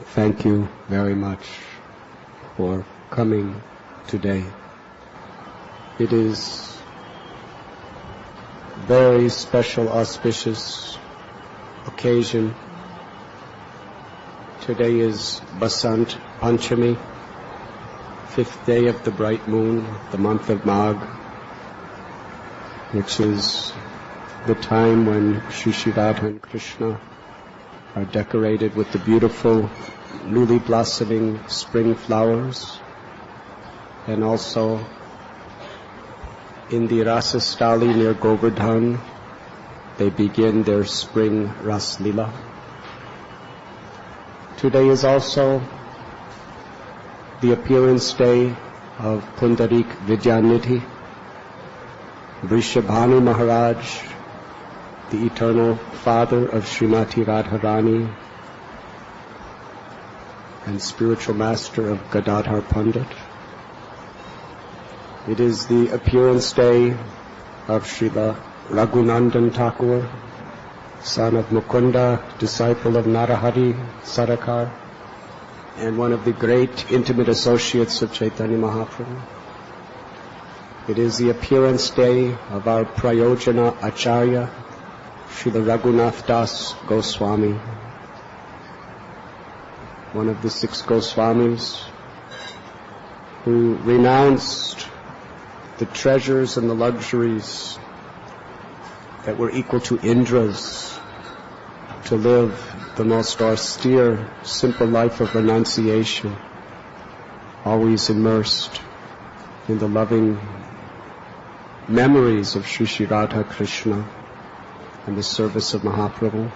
thank you very much for coming today. It is a very special, auspicious occasion. Today is Basant Panchami, 5th day of the bright moon, the month of Magh, which is the time when Shri Radha and Krishna are decorated with the beautiful newly blossoming spring flowers, and also in the Rasastali near Govardhan they begin their spring Ras Lila. Today is also the appearance day of Pundarik Vidyanidhi, Vrishabhanu Maharaj, the eternal father of Srimati Radharani and spiritual master of Gadadhar Pandit. It is the appearance day of Srila Raghunandan Thakur, son of Mukunda, disciple of Narahari Sarakar, and one of the great intimate associates of Chaitanya Mahaprabhu. It is the appearance day of our Prayojana Acharya, Srila Raghunath Das Goswami, one of the 6 Goswamis who renounced the treasures and the luxuries that were equal to Indra's to live the most austere, simple life of renunciation, always immersed in the loving memories of Shri Radha Krishna and the service of Mahaprabhu.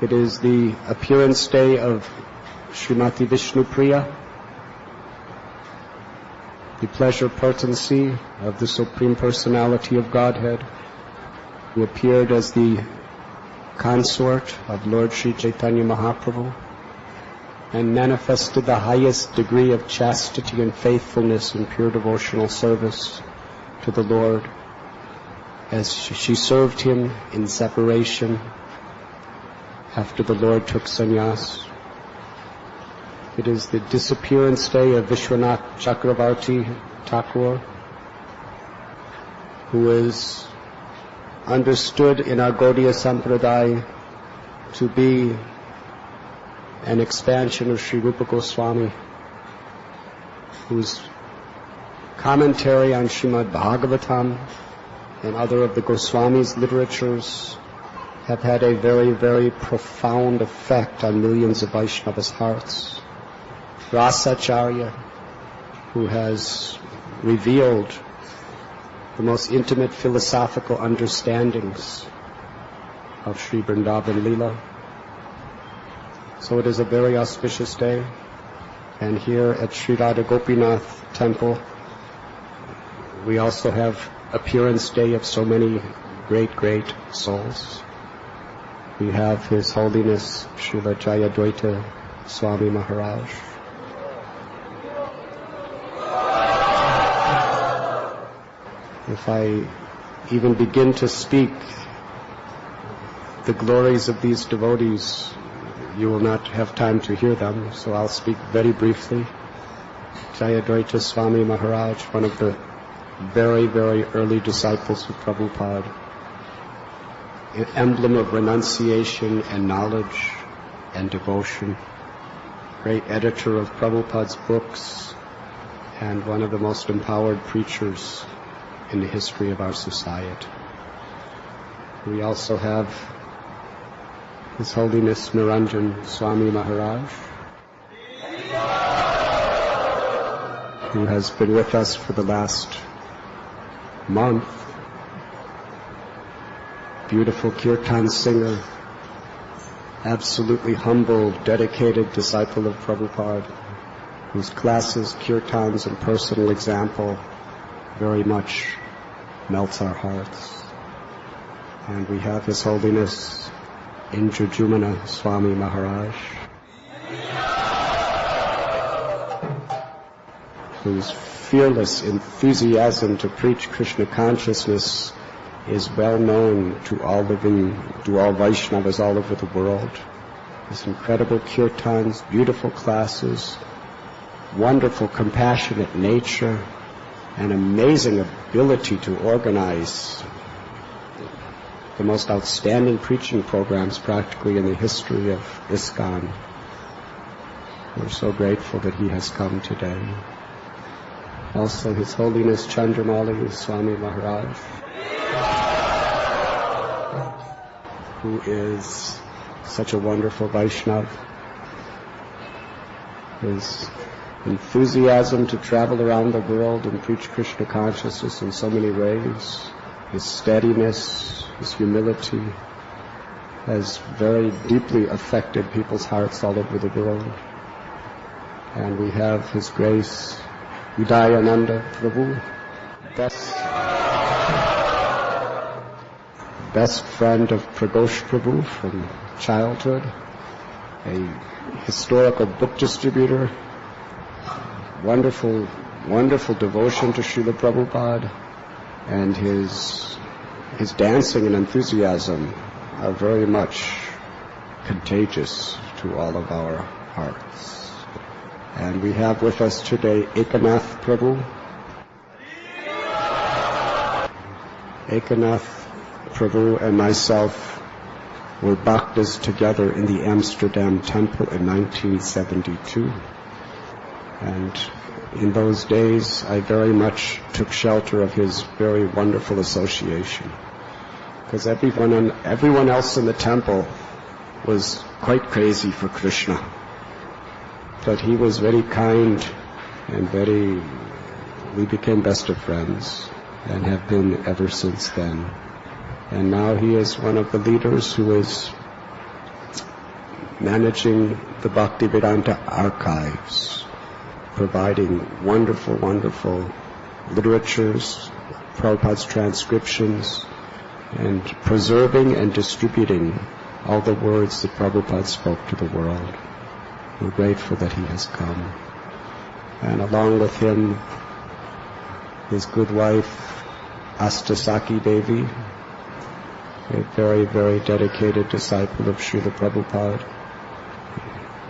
It is the appearance day of Srimati Vishnupriya, the pleasure potency of the Supreme Personality of Godhead, who appeared as the consort of Lord Sri Chaitanya Mahaprabhu and manifested the highest degree of chastity and faithfulness in pure devotional service to the Lord, as she served him in separation after the Lord took sannyas. It is the disappearance day of Vishwanath Chakravarti Thakur, who is understood in our Gaudiya Sampradaya to be an expansion of Sri Rupa Goswami, whose commentary on Srimad Bhagavatam and other of the Goswami's literatures have had a very, very profound effect on millions of Vaishnavas' hearts. Rasacharya, who has revealed the most intimate philosophical understandings of Sri Vrindavan Leela. So it is a very auspicious day, and here at Sri Radha Gopinath Temple we also have appearance day of so many great, great souls. We have His Holiness Srila Jayadvaita Swami Maharaj. If I even begin to speak the glories of these devotees, you will not have time to hear them, so I'll speak very briefly. Jayadvaita Swami Maharaj, one of the very, very early disciples of Prabhupada, an emblem of renunciation and knowledge and devotion, great editor of Prabhupada's books, and one of the most empowered preachers in the history of our society. We also have His Holiness Niranjan Swami Maharaj, who has been with us for the last month. Beautiful kirtan singer, absolutely humble, dedicated disciple of Prabhupada, whose classes, kirtans, and personal example very much melts our hearts. And we have His Holiness Indrajumana Swami Maharaj, whose fearless enthusiasm to preach Krishna consciousness is well known to all Vaishnavas all over the world, his incredible kirtans, beautiful classes, wonderful, compassionate nature, and amazing ability to organize the most outstanding preaching programs practically in the history of ISKCON. We're so grateful that he has come today. Also, His Holiness Chandramauli Swami Maharaj, who is such a wonderful Vaishnav. His enthusiasm to travel around the world and preach Krishna consciousness in so many ways, his steadiness, his humility, has very deeply affected people's hearts all over the world. And we have His Grace Udayananda Prabhu, best friend of Pragosh Prabhu from childhood, a historical book distributor, wonderful, wonderful devotion to Srila Prabhupada, and his dancing and enthusiasm are very much contagious to all of our hearts. And we have with us today Ekanath Prabhu. Ekanath Prabhu and myself were bhaktas together in the Amsterdam temple in 1972. And in those days, I very much took shelter of his very wonderful association. Because everyone else in the temple was quite crazy for Krishna. But he was very kind and we became best of friends and have been ever since then. And now he is one of the leaders who is managing the Bhaktivedanta archives, providing wonderful, wonderful literatures, Prabhupada's transcriptions, and preserving and distributing all the words that Prabhupada spoke to the world. We're grateful that he has come. And along with him, his good wife, Astasaki Devi, a very, very dedicated disciple of Srila Prabhupada,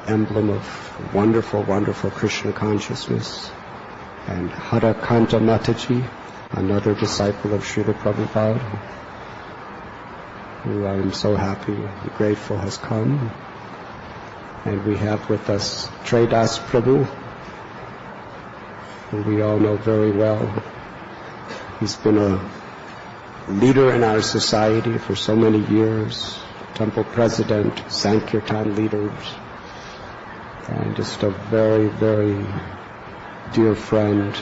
emblem of wonderful, wonderful Krishna consciousness, and Harakanta Mataji, another disciple of Srila Prabhupada, who I am so happy and grateful has come. And we have with us Tredas Prabhu, who we all know very well. He's been a leader in our society for so many years, temple president, Sankirtan leaders, and just a very, very dear friend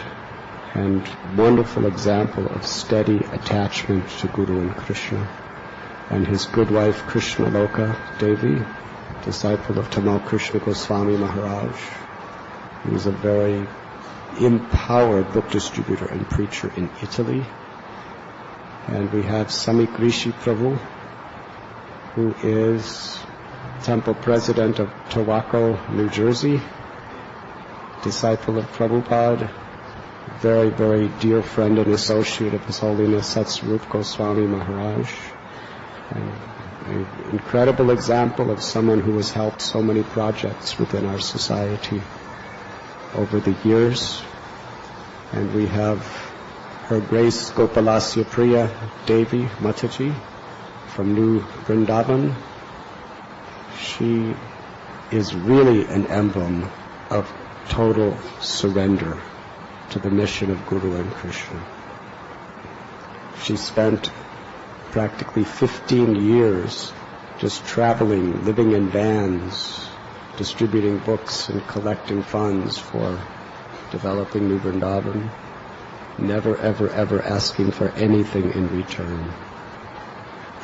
and wonderful example of steady attachment to Guru and Krishna. And his good wife, Krishnaloka Devi, disciple of Tamal Krishna Goswami Maharaj, who is a very empowered book distributor and preacher in Italy. And we have Samik Rishi Prabhu, who is temple president of Tawako, New Jersey, disciple of Prabhupada, very, very dear friend and associate of His Holiness Satsvarup Goswami Maharaj, and an incredible example of someone who has helped so many projects within our society over the years. And we have Her Grace Gopalasya Priya Devi Mataji from New Vrindavan. She is really an emblem of total surrender to the mission of Guru and Krishna. She spent practically 15 years just traveling, living in vans, distributing books and collecting funds for developing New Vrindavan, never, ever, ever asking for anything in return.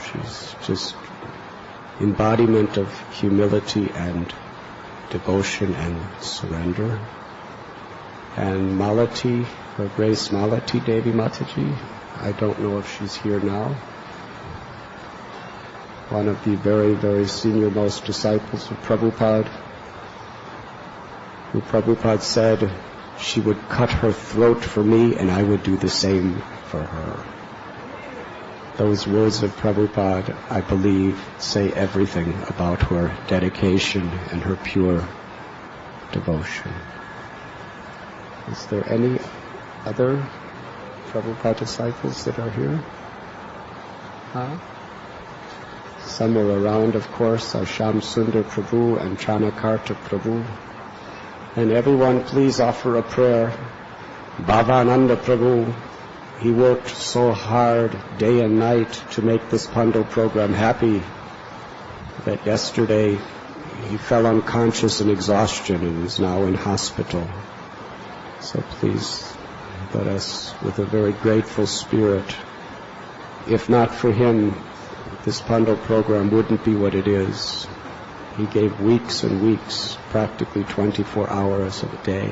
She's just embodiment of humility and devotion and surrender. And Malati, Her Grace Malati Devi Mataji, I don't know if she's here now, one of the very, very senior most disciples of Prabhupada, who Prabhupada said she would cut her throat for me and I would do the same for her. Those words of Prabhupada, I believe, say everything about her dedication and her pure devotion. Is there any other Prabhupada disciples that are here? Huh? Some are around, of course, are Shyam Sundar Prabhu and Chanakarta Prabhu. And everyone, please offer a prayer. Bhavananda Prabhu, he worked so hard day and night to make this Pandal program happy that yesterday he fell unconscious in exhaustion and is now in hospital. So please let us, with a very grateful spirit, if not for him, this Pandal program wouldn't be what it is. He gave weeks and weeks, practically 24 hours a day.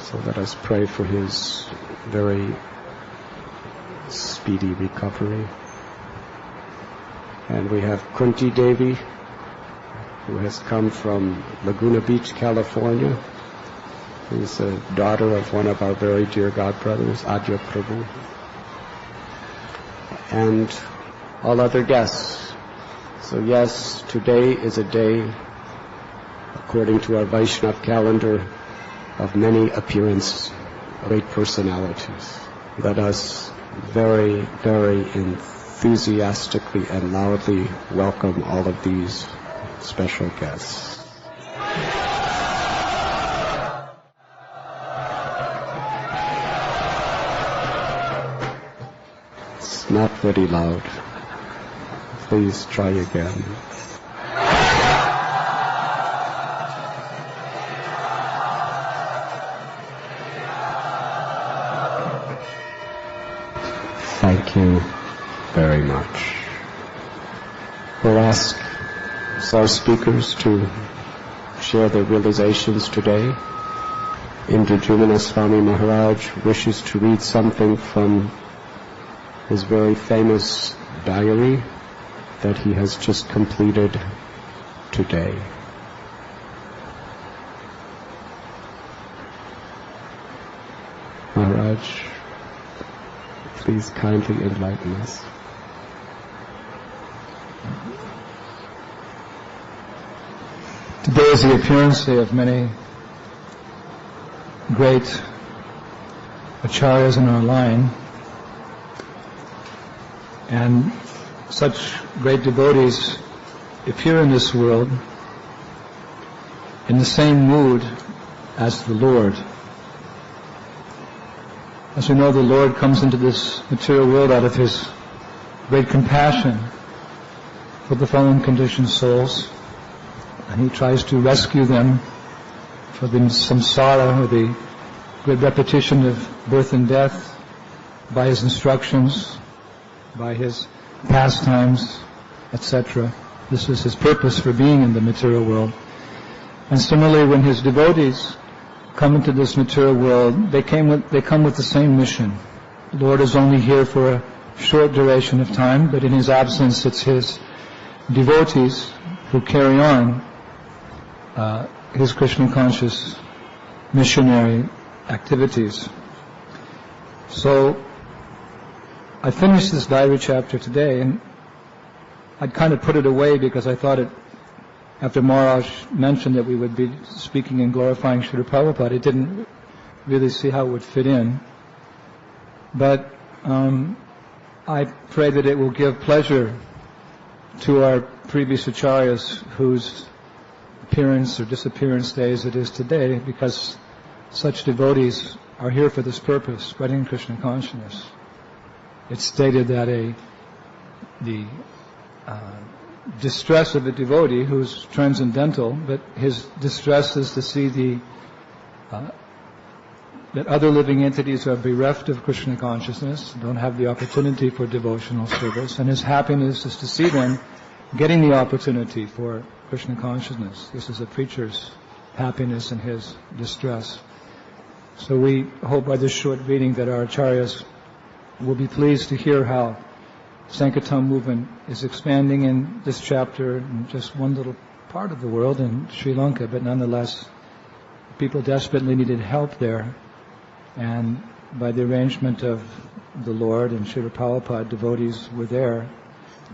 So let us pray for his very speedy recovery. And we have Kunti Devi, who has come from Laguna Beach, California. Who's a daughter of one of our very dear godbrothers, Adya Prabhu. And all other guests. So yes, today is a day, according to our Vaishnava calendar, of many appearances, great personalities. Let us very, very enthusiastically and loudly welcome all of these special guests. It's not very loud. Please try again. Thank you very much. We'll ask our speakers to share their realizations today. Radhanath Swami Maharaj wishes to read something from his very famous diary that he has just completed today. Maharaj, please kindly enlighten us. Today is the appearance day of many great acharyas in our line, and such great devotees appear in this world in the same mood as the Lord. As we know, the Lord comes into this material world out of His great compassion for the fallen conditioned souls, and He tries to rescue them from the samsara, or the great repetition of birth and death, by His instructions, by His pastimes, etc. This is His purpose for being in the material world. And similarly, when His devotees come into this material world, they come with the same mission. The Lord is only here for a short duration of time, but in His absence it's His devotees who carry on His Krishna conscious missionary activities. So I finished this diary chapter today, and I'd kind of put it away because I thought after Maharaj mentioned that we would be speaking and glorifying Srila Prabhupada, I didn't really see how it would fit in. But I pray that it will give pleasure to our previous acharyas whose appearance or disappearance days it is today, because such devotees are here for this purpose, spreading Krishna consciousness. It's stated that the distress of a devotee who's transcendental, but his distress is to see that other living entities are bereft of Krishna consciousness, don't have the opportunity for devotional service, and his happiness is to see them getting the opportunity for Krishna consciousness. This is a preacher's happiness and his distress. So we hope by this short reading that our acharyas will be pleased to hear how Sankirtan movement is expanding in this chapter in just one little part of the world in Sri Lanka, but nonetheless people desperately needed help there, and by the arrangement of the Lord and Srila Prabhupada devotees were there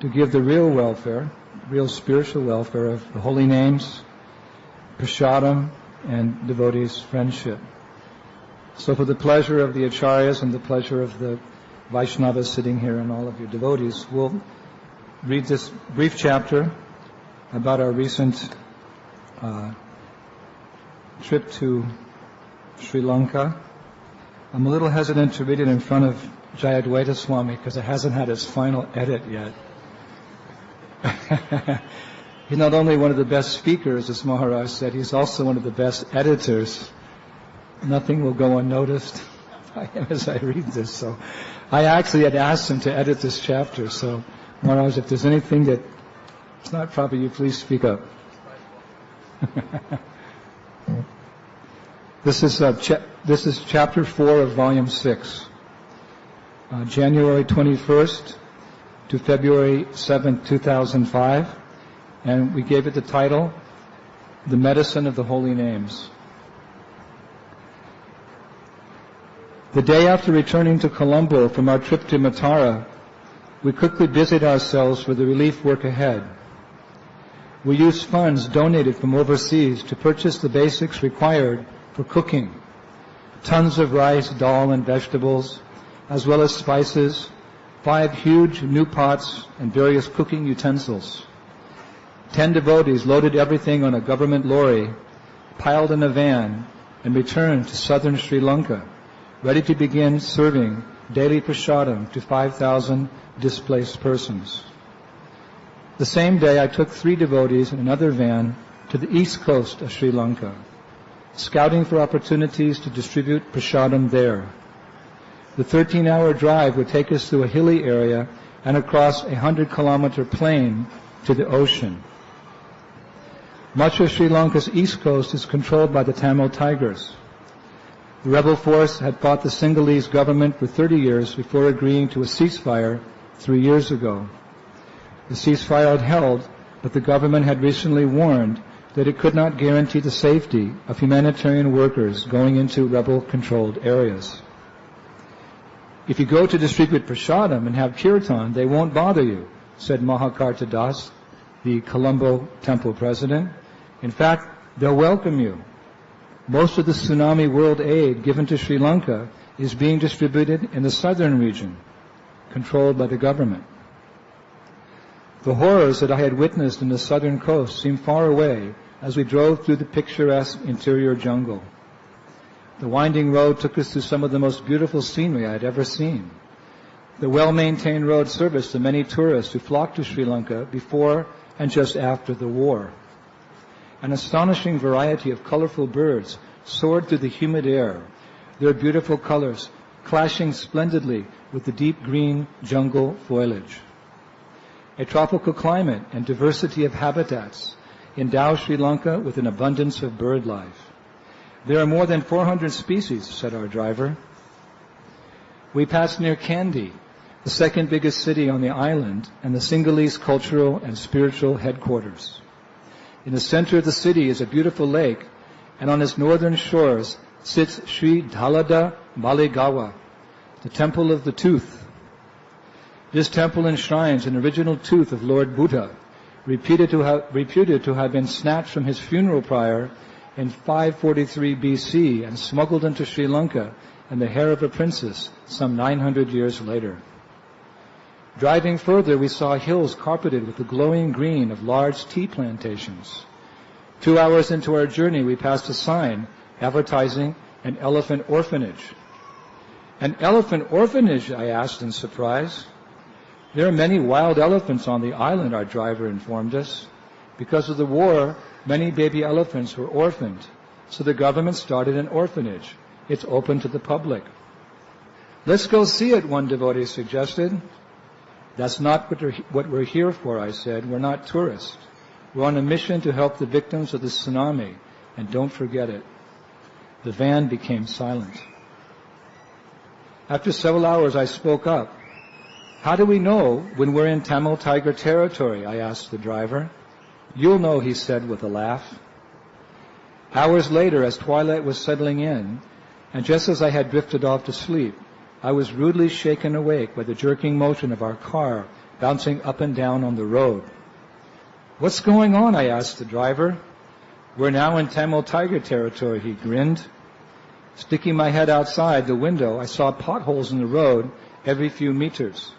to give the real welfare, real spiritual welfare of the holy names, prasadam, and devotees' friendship. So for the pleasure of the acharyas and the pleasure of the Vaishnavas sitting here and all of your devotees, we'll read this brief chapter about our recent trip to Sri Lanka. I'm a little hesitant to read it in front of Jayadvaita Swami because it hasn't had its final edit yet. He's not only one of the best speakers, as Maharaj said, he's also one of the best editors. Nothing will go unnoticed by him as I read this. So I actually had asked him to edit this chapter. So Maharaj, if there's anything that is not proper, you please speak up. This is chapter 4 of volume 6, January 21st to February 7th, 2005, and we gave it the title, The Medicine of the Holy Names. The day after returning to Colombo from our trip to Matara, we quickly busied ourselves for the relief work ahead. We used funds donated from overseas to purchase the basics required for cooking, tons of rice, dal, and vegetables, as well as spices, 5 huge new pots, and various cooking utensils. 10 devotees loaded everything on a government lorry, piled in a van, and returned to southern Sri Lanka, ready to begin serving daily prasadam to 5,000 displaced persons. The same day I took 3 devotees in another van to the east coast of Sri Lanka, scouting for opportunities to distribute prasadam there. The 13-hour drive would take us through a hilly area and across a 100-kilometer plain to the ocean. Much of Sri Lanka's east coast is controlled by the Tamil Tigers. The rebel force had fought the Sinhalese government for 30 years before agreeing to a ceasefire 3 years ago. The ceasefire had held, but the government had recently warned that it could not guarantee the safety of humanitarian workers going into rebel-controlled areas. If you go to distribute prasadam and have kirtan, they won't bother you, said Mahakarta Das, the Colombo temple president. In fact, they'll welcome you. Most of the tsunami world aid given to Sri Lanka is being distributed in the southern region, controlled by the government. The horrors that I had witnessed in the southern coast seemed far away as we drove through the picturesque interior jungle. The winding road took us through some of the most beautiful scenery I had ever seen. The well-maintained road serviced the many tourists who flocked to Sri Lanka before and just after the war. An astonishing variety of colorful birds soared through the humid air, their beautiful colors clashing splendidly with the deep green jungle foliage. A tropical climate and diversity of habitats endow Sri Lanka with an abundance of bird life. There are more than 400 species, said our driver. We passed near Kandy, the second biggest city on the island and the Sinhalese cultural and spiritual headquarters. In the center of the city is a beautiful lake, and on its northern shores sits Sri Dhalada Maligawa, the Temple of the Tooth. This temple enshrines an original tooth of Lord Buddha, reputed to have been snatched from his funeral pyre in 543 BC and smuggled into Sri Lanka in the hair of a princess some 900 years later. Driving further, we saw hills carpeted with the glowing green of large tea plantations. 2 hours into our journey, we passed a sign advertising an elephant orphanage. An elephant orphanage, I asked in surprise. There are many wild elephants on the island, our driver informed us. Because of the war, many baby elephants were orphaned, so the government started an orphanage. It's open to the public. Let's go see it, one devotee suggested. That's not what we're here for, I said. We're not tourists. We're on a mission to help the victims of the tsunami, and don't forget it. The van became silent. After several hours, I spoke up. How do we know when we're in Tamil Tiger territory? I asked the driver. You'll know, he said with a laugh. Hours later, as twilight was settling in, and just as I had drifted off to sleep, I was rudely shaken awake by the jerking motion of our car bouncing up and down on the road. "What's going on?" I asked the driver. "We're now in Tamil Tiger territory," he grinned. Sticking my head outside the window, I saw potholes in the road every few meters.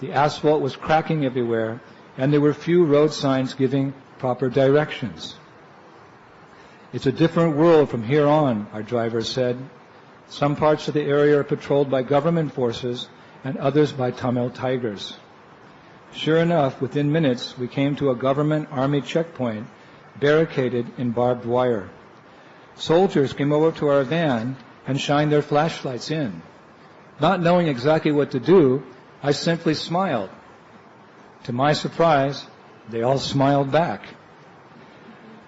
The asphalt was cracking everywhere, and there were few road signs giving proper directions. "It's a different world from here on," our driver said. "Some parts of the area are patrolled by government forces and others by Tamil Tigers." Sure enough, within minutes, we came to a government army checkpoint barricaded in barbed wire. Soldiers came over to our van and shined their flashlights in. Not knowing exactly what to do, I simply smiled. To my surprise, they all smiled back.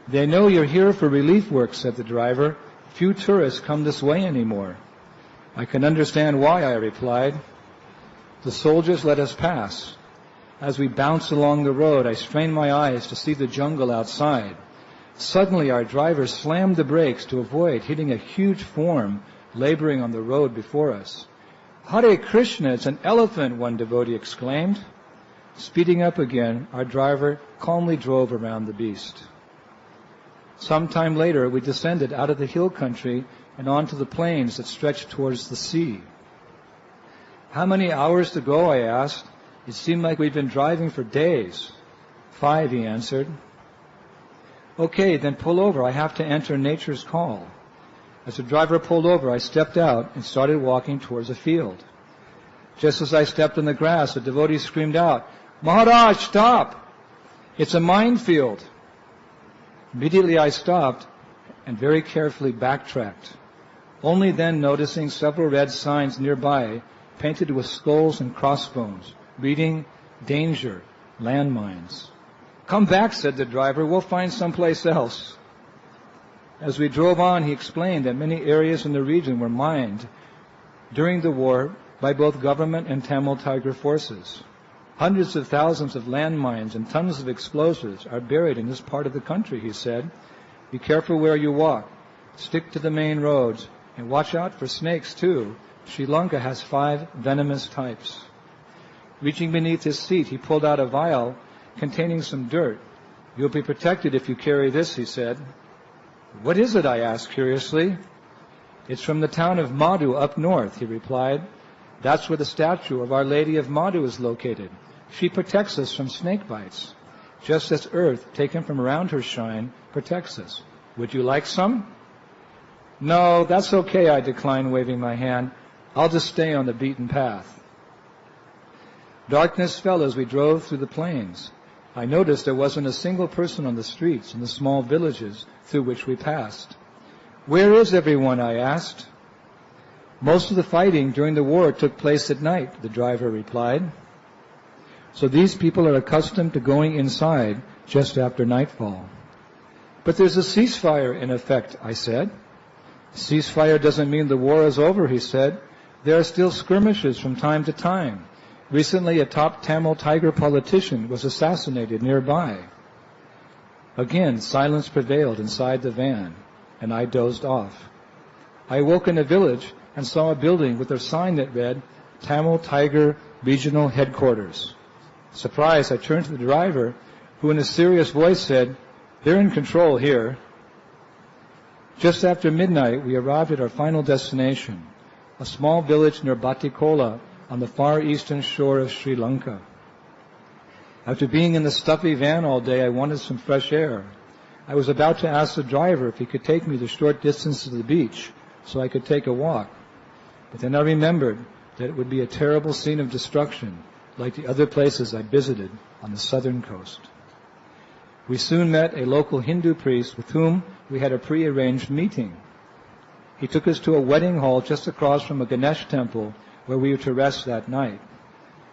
"They know you're here for relief work," said the driver. "Few tourists come this way anymore." "I can understand why," I replied. The soldiers let us pass. As we bounced along the road, I strained my eyes to see the jungle outside. Suddenly, our driver slammed the brakes to avoid hitting a huge form laboring on the road before us. "Hare Krishna, it's an elephant," one devotee exclaimed. Speeding up again, our driver calmly drove around the beast. Some time later, we descended out of the hill country and onto the plains that stretched towards the sea. "How many hours to go?" I asked. It seemed like we'd been driving for days. 5, he answered. "Okay, then pull over. I have to enter nature's call." As the driver pulled over, I stepped out and started walking towards a field. Just as I stepped in the grass, a devotee screamed out, "Maharaj, stop! It's a minefield." Immediately I stopped and very carefully backtracked, only then noticing several red signs nearby painted with skulls and crossbones, reading, "Danger, landmines." "Come back," said the driver. "We'll find someplace else." As we drove on, he explained that many areas in the region were mined during the war by both government and Tamil Tiger forces. Hundreds of thousands of landmines and tons of explosives are buried in this part of the country, he said. "Be careful where you walk. Stick to the main roads, and watch out for snakes, too. Sri Lanka has 5 venomous types." Reaching beneath his seat, he pulled out a vial containing some dirt. "You'll be protected if you carry this," he said. "What is it?" I asked curiously. "It's from the town of Madhu up north," he replied. "That's where the statue of Our Lady of Madhu is located. She protects us from snake bites, just as earth taken from around her shrine protects us. Would you like some?" "No, that's okay," I declined, waving my hand. "I'll just stay on the beaten path." Darkness fell as we drove through the plains. I noticed there wasn't a single person on the streets in the small villages through which we passed. "Where is everyone?" I asked. "Most of the fighting during the war took place at night," the driver replied. "So these people are accustomed to going inside just after nightfall." "But there's a ceasefire in effect," I said. "Ceasefire doesn't mean the war is over," he said. "There are still skirmishes from time to time. Recently, a top Tamil Tiger politician was assassinated nearby." Again, silence prevailed inside the van, and I dozed off. I awoke in a village and saw a building with a sign that read, "Tamil Tiger Regional Headquarters." Surprised, I turned to the driver, who in a serious voice said, "They're in control here." Just after midnight, we arrived at our final destination, a small village near Batikola on the far eastern shore of Sri Lanka. After being in the stuffy van all day, I wanted some fresh air. I was about to ask the driver if he could take me the short distance to the beach so I could take a walk. But then I remembered that it would be a terrible scene of destruction, like the other places I visited on the southern coast. We soon met a local Hindu priest with whom we had a pre-arranged meeting. He took us to a wedding hall just across from a Ganesh temple where we were to rest that night.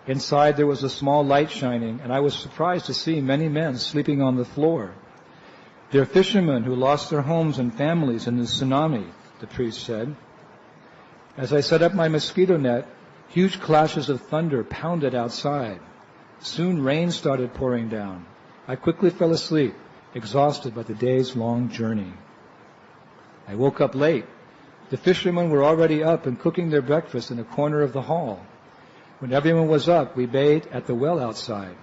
Inside there was a small light shining, and I was surprised to see many men sleeping on the floor. "They're fishermen who lost their homes and families in the tsunami," the priest said. As I set up my mosquito net, huge clashes of thunder pounded outside. Soon rain started pouring down. I quickly fell asleep, exhausted by the day's long journey. I woke up late. The fishermen were already up and cooking their breakfast in a corner of the hall. When everyone was up, we bathed at the well outside.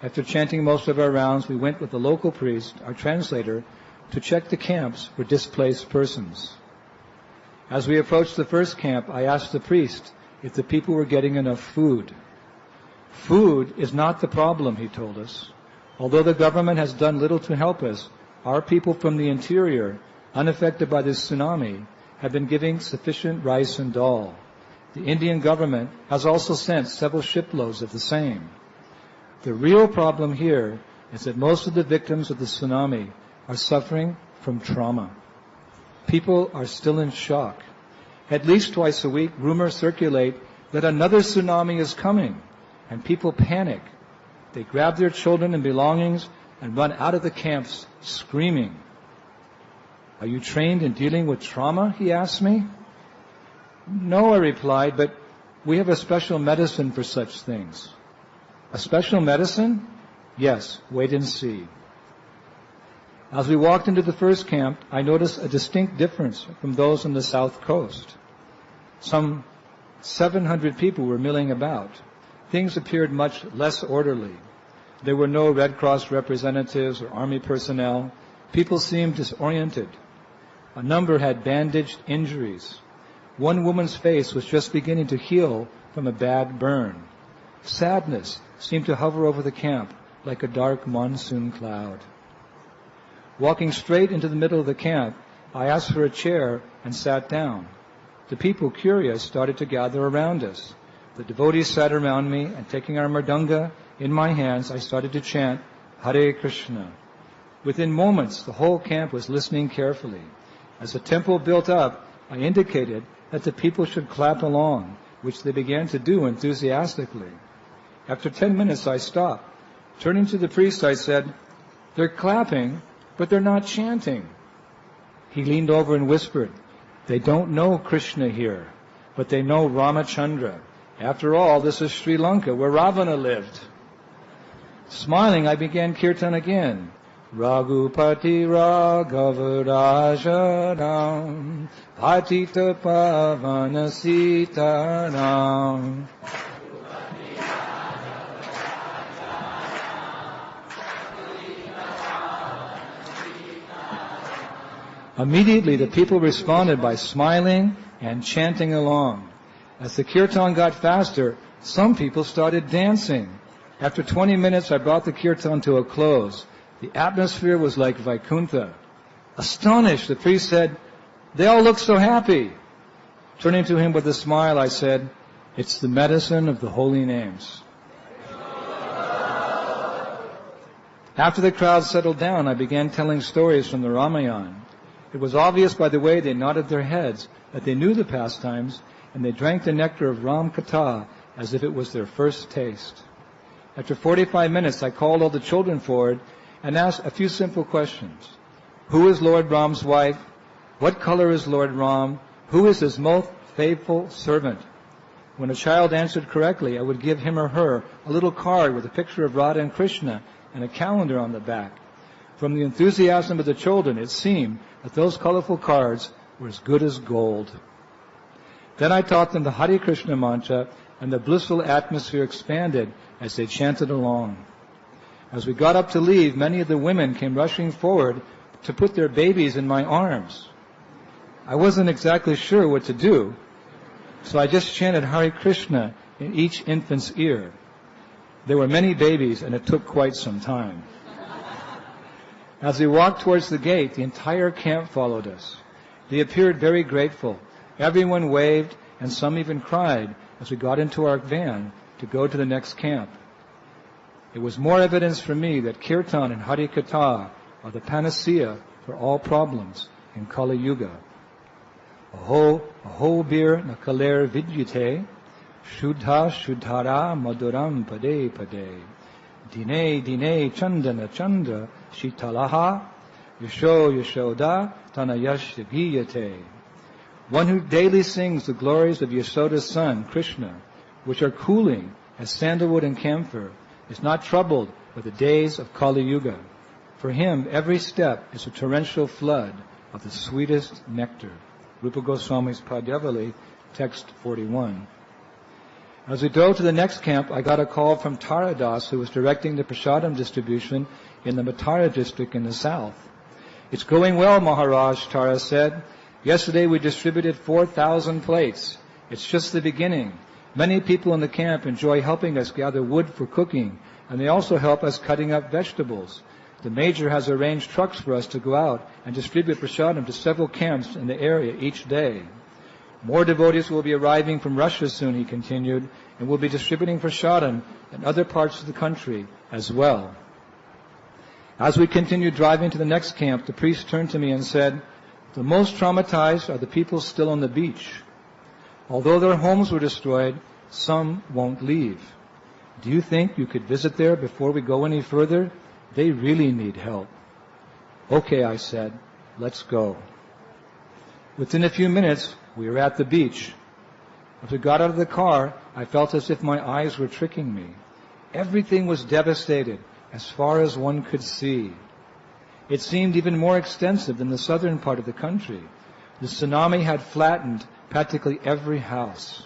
After chanting most of our rounds, we went with the local priest, our translator, to check the camps for displaced persons. As we approached the first camp, I asked the priest if the people were getting enough food. Food is not the problem, he told us. Although the government has done little to help us, our people from the interior, unaffected by this tsunami, have been giving sufficient rice and dal. The Indian government has also sent several shiploads of the same. The real problem here is that most of the victims of the tsunami are suffering from trauma. People are still in shock. At least twice a week, rumors circulate that another tsunami is coming, and people panic. They grab their children and belongings and run out of the camps screaming. Are you trained in dealing with trauma? He asked me. No, I replied, but we have a special medicine for such things. A special medicine? Yes, wait and see. As we walked into the first camp, I noticed a distinct difference from those on the south coast. Some 700 people were milling about. Things appeared much less orderly. There were no Red Cross representatives or army personnel. People seemed disoriented. A number had bandaged injuries. One woman's face was just beginning to heal from a bad burn. Sadness seemed to hover over the camp like a dark monsoon cloud. Walking straight into the middle of the camp, I asked for a chair and sat down. The people, curious, started to gather around us. The devotees sat around me, and taking our mridanga in my hands, I started to chant, Hare Krishna. Within moments, the whole camp was listening carefully. As the temple built up, I indicated that the people should clap along, which they began to do enthusiastically. After 10 minutes, I stopped. Turning to the priest, I said, they're clapping, but they're not chanting. He leaned over and whispered, they don't know Krishna here, but they know Ramachandra. After all, this is Sri Lanka, where Ravana lived. Smiling, I began kirtan again. Raghupati Raghava Rajaram Bhatita Pavana Sitaram. Immediately, the people responded by smiling and chanting along. As the kirtan got faster, some people started dancing. After 20 minutes, I brought the kirtan to a close. The atmosphere was like Vaikuntha. Astonished, the priest said, they all look so happy. Turning to him with a smile, I said, it's the medicine of the holy names. After the crowd settled down, I began telling stories from the Ramayana. It was obvious by the way they nodded their heads that they knew the pastimes, and they drank the nectar of Ram Katha as if it was their first taste. After 45 minutes, I called all the children forward and asked a few simple questions. Who is Lord Ram's wife? What color is Lord Ram? Who is his most faithful servant? When a child answered correctly, I would give him or her a little card with a picture of Radha and Krishna and a calendar on the back. From the enthusiasm of the children, it seemed that those colorful cards were as good as gold. Then I taught them the Hare Krishna mantra, and the blissful atmosphere expanded as they chanted along. As we got up to leave, many of the women came rushing forward to put their babies in my arms. I wasn't exactly sure what to do, so I just chanted Hare Krishna in each infant's ear. There were many babies, and it took quite some time. As we walked towards the gate, the entire camp followed us. They appeared very grateful. Everyone waved, and some even cried as we got into our van to go to the next camp. It was more evidence for me that Kirtan and Hari Katha are the panacea for all problems in Kali Yuga. Aho bir nakaler vidyate, shuddha shuddhara maduram pade pade. Dine dine chandana chanda shitalaha, yasho yashoda tanayash giyate. One who daily sings the glories of Yashoda's son, Krishna, which are cooling as sandalwood and camphor, is not troubled by the days of Kali Yuga. For him, every step is a torrential flood of the sweetest nectar. Rupa Goswami's Padyavali, text 41. As we drove to the next camp, I got a call from Tara Das, who was directing the prasadam distribution in the Matara district in the south. "It's going well, Maharaj," Tara said. "Yesterday we distributed 4,000 plates. It's just the beginning. Many people in the camp enjoy helping us gather wood for cooking, and they also help us cutting up vegetables. The Major has arranged trucks for us to go out and distribute prasadam to several camps in the area each day. More devotees will be arriving from Russia soon," he continued, "and will be distributing prasadam in other parts of the country as well." As we continued driving to the next camp, the priest turned to me and said, "The most traumatized are the people still on the beach. Although their homes were destroyed, some won't leave. Do you think you could visit there before we go any further? They really need help." "Okay," I said, "let's go." Within a few minutes, we were at the beach. As we got out of the car, I felt as if my eyes were tricking me. Everything was devastated as far as one could see. It seemed even more extensive than the southern part of the country. The tsunami had flattened practically every house.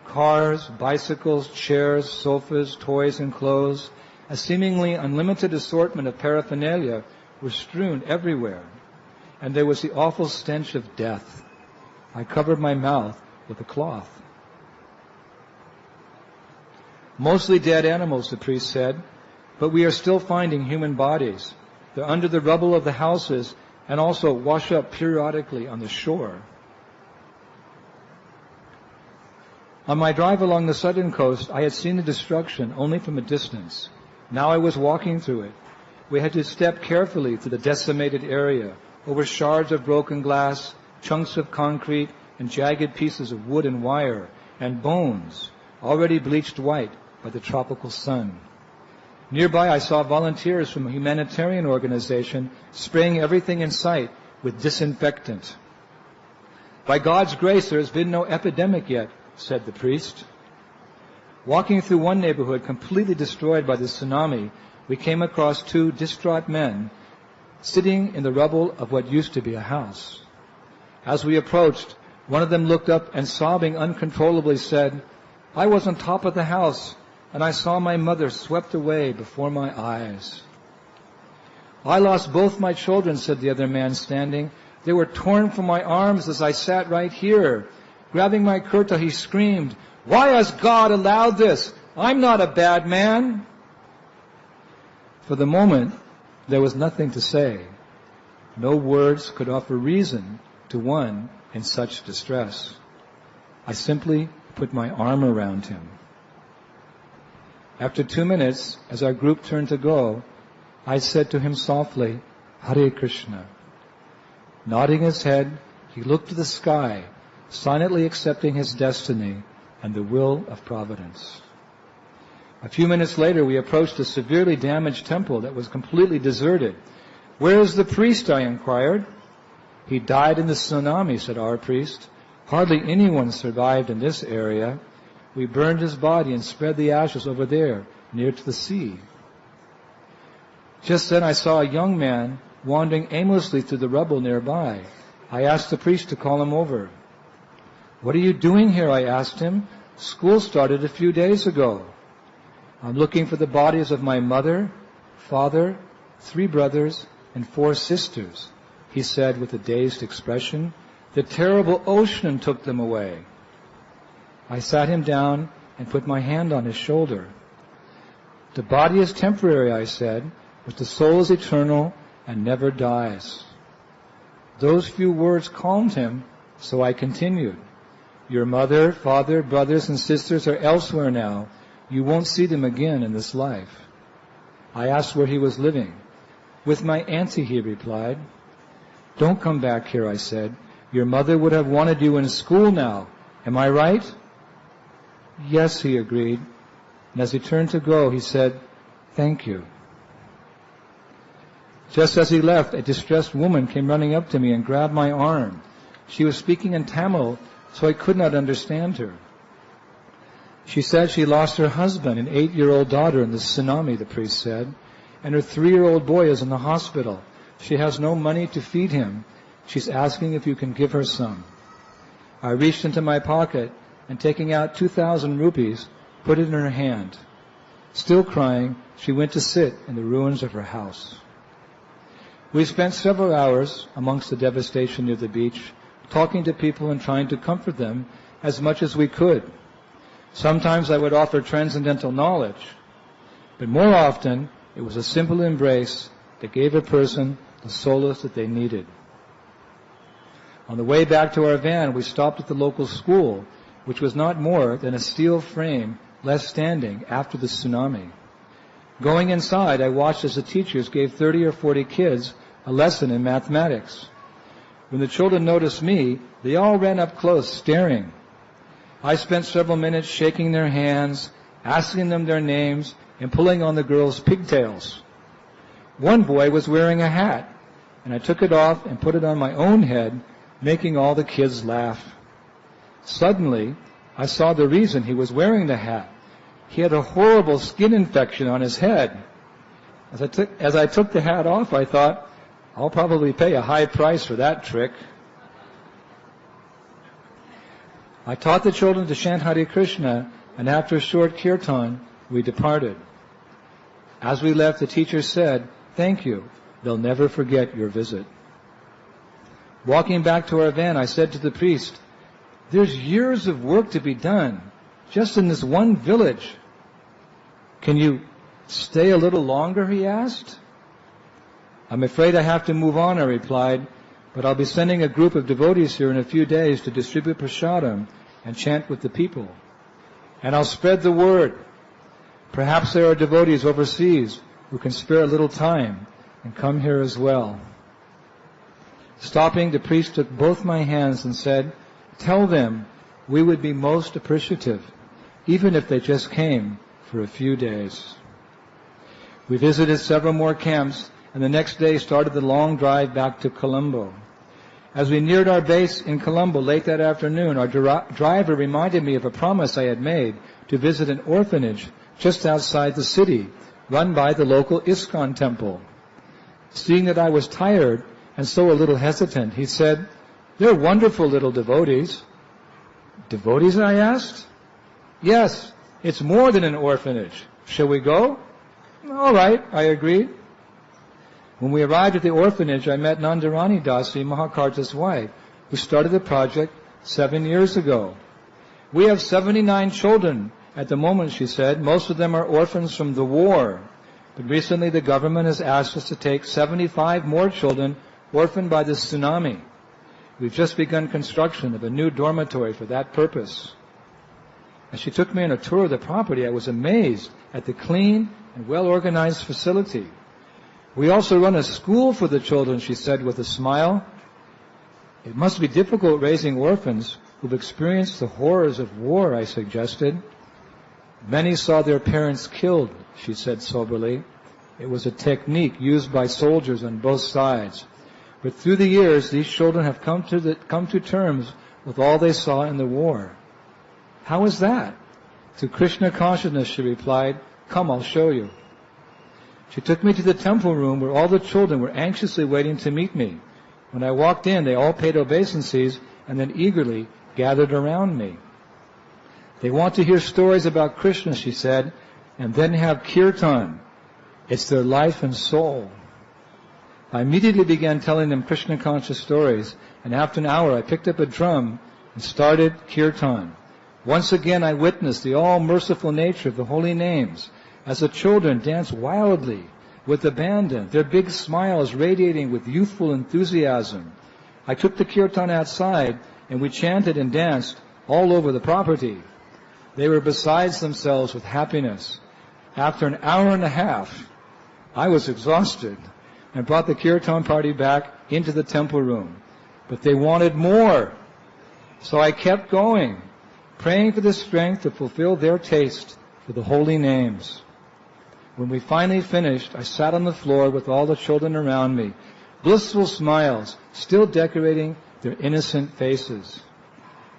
Cars, bicycles, chairs, sofas, toys, and clothes, a seemingly unlimited assortment of paraphernalia were strewn everywhere. And there was the awful stench of death. I covered my mouth with a cloth. "Mostly dead animals," the priest said, "but we are still finding human bodies. They're under the rubble of the houses and also wash up periodically on the shore." On my drive along the southern coast, I had seen the destruction only from a distance. Now I was walking through it. We had to step carefully through the decimated area, over shards of broken glass, chunks of concrete, and jagged pieces of wood and wire, and bones, already bleached white by the tropical sun. Nearby, I saw volunteers from a humanitarian organization spraying everything in sight with disinfectant. "By God's grace, there has been no epidemic yet," said the priest. Walking through one neighborhood completely destroyed by the tsunami, we came across two distraught men sitting in the rubble of what used to be a house. As we approached, one of them looked up and sobbing uncontrollably said, "I was on top of the house, and I saw my mother swept away before my eyes." "I lost both my children," said the other man standing. "They were torn from my arms as I sat right here." Grabbing my kurta, he screamed, "Why has God allowed this? I'm not a bad man." For the moment, there was nothing to say. No words could offer reason to one in such distress. I simply put my arm around him. After 2 minutes, as our group turned to go, I said to him softly, "Hare Krishna." Nodding his head, he looked to the sky, silently accepting his destiny and the will of Providence. A few minutes later, we approached a severely damaged temple that was completely deserted. "Where is the priest?" I inquired. "He died in the tsunami," said our priest. "Hardly anyone survived in this area. We burned his body and spread the ashes over there, near to the sea." Just then I saw a young man wandering aimlessly through the rubble nearby. I asked the priest to call him over. "What are you doing here?" I asked him. "School started a few days ago." "I'm looking for the bodies of my mother, father, 3 brothers, and 4 sisters," he said with a dazed expression. "The terrible ocean took them away." I sat him down and put my hand on his shoulder. "The body is temporary," I said, "but the soul is eternal and never dies." Those few words calmed him, so I continued. "Your mother, father, brothers, and sisters are elsewhere now. You won't see them again in this life." I asked where he was living. "With my auntie," he replied. "Don't come back here," I said. "Your mother would have wanted you in school now. Am I right?" "Yes," he agreed. And as he turned to go, he said, "Thank you." Just as he left, a distressed woman came running up to me and grabbed my arm. She was speaking in Tamil, so I could not understand her. She said she lost her husband and 8-year-old daughter in the tsunami, the priest said, and her 3-year-old boy is in the hospital. She has no money to feed him. She's asking if you can give her some. I reached into my pocket and taking out 2,000 rupees, put it in her hand. Still crying, she went to sit in the ruins of her house. We spent several hours amongst the devastation near the beach, talking to people and trying to comfort them as much as we could. Sometimes I would offer transcendental knowledge, but more often it was a simple embrace that gave a person the solace that they needed. On the way back to our van, we stopped at the local school, which was not more than a steel frame left standing after the tsunami. Going inside, I watched as the teachers gave 30 or 40 kids a lesson in mathematics. When the children noticed me, they all ran up close, staring. I spent several minutes shaking their hands, asking them their names, and pulling on the girls' pigtails. One boy was wearing a hat, and I took it off and put it on my own head, making all the kids laugh. Suddenly, I saw the reason he was wearing the hat. He had a horrible skin infection on his head. As I took the hat off, I thought, I'll probably pay a high price for that trick. I taught the children to chant Hare Krishna, and after a short kirtan, we departed. As we left, the teacher said, "Thank you. They'll never forget your visit." Walking back to our van, I said to the priest, "There's years of work to be done, just in this one village. Can you stay a little longer?" he asked. "I'm afraid I have to move on," I replied, "but I'll be sending a group of devotees here in a few days to distribute prasadam and chant with the people. And I'll spread the word. Perhaps there are devotees overseas who can spare a little time and come here as well." Stopping, the priest took both my hands and said, "Tell them we would be most appreciative, even if they just came for a few days." We visited several more camps, and the next day started the long drive back to Colombo. As we neared our base in Colombo late that afternoon, our driver reminded me of a promise I had made to visit an orphanage just outside the city, run by the local ISKCON temple. Seeing that I was tired and so a little hesitant, he said, "They're wonderful little devotees." "Devotees?" I asked. "Yes, it's more than an orphanage. Shall we go?" "All right," I agreed. When we arrived at the orphanage, I met Nandarani Dasi, Mahakarta's wife, who started the project 7 years ago. "We have 79 children at the moment," she said. "Most of them are orphans from the war. But recently the government has asked us to take 75 more children orphaned by the tsunami. We've just begun construction of a new dormitory for that purpose." As she took me on a tour of the property, I was amazed at the clean and well-organized facility. "We also run a school for the children," she said with a smile. "It must be difficult raising orphans who've experienced the horrors of war," I suggested. "Many saw their parents killed," she said soberly. "It was a technique used by soldiers on both sides. But through the years, these children have come to terms with all they saw in the war." "How is that?" "Through Krishna consciousness," she replied. "Come, I'll show you." She took me to the temple room where all the children were anxiously waiting to meet me. When I walked in, they all paid obeisances and then eagerly gathered around me. "They want to hear stories about Krishna," she said, "and then have kirtan. It's their life and soul." I immediately began telling them Krishna-conscious stories, and after an hour I picked up a drum and started kirtan. Once again I witnessed the all-merciful nature of the holy names as the children danced wildly with abandon, their big smiles radiating with youthful enthusiasm. I took the kirtan outside, and we chanted and danced all over the property. They were besides themselves with happiness. After an hour and a half, I was exhausted and brought the kirtan party back into the temple room. But they wanted more. So I kept going, praying for the strength to fulfill their taste for the holy names. When we finally finished, I sat on the floor with all the children around me, blissful smiles still decorating their innocent faces.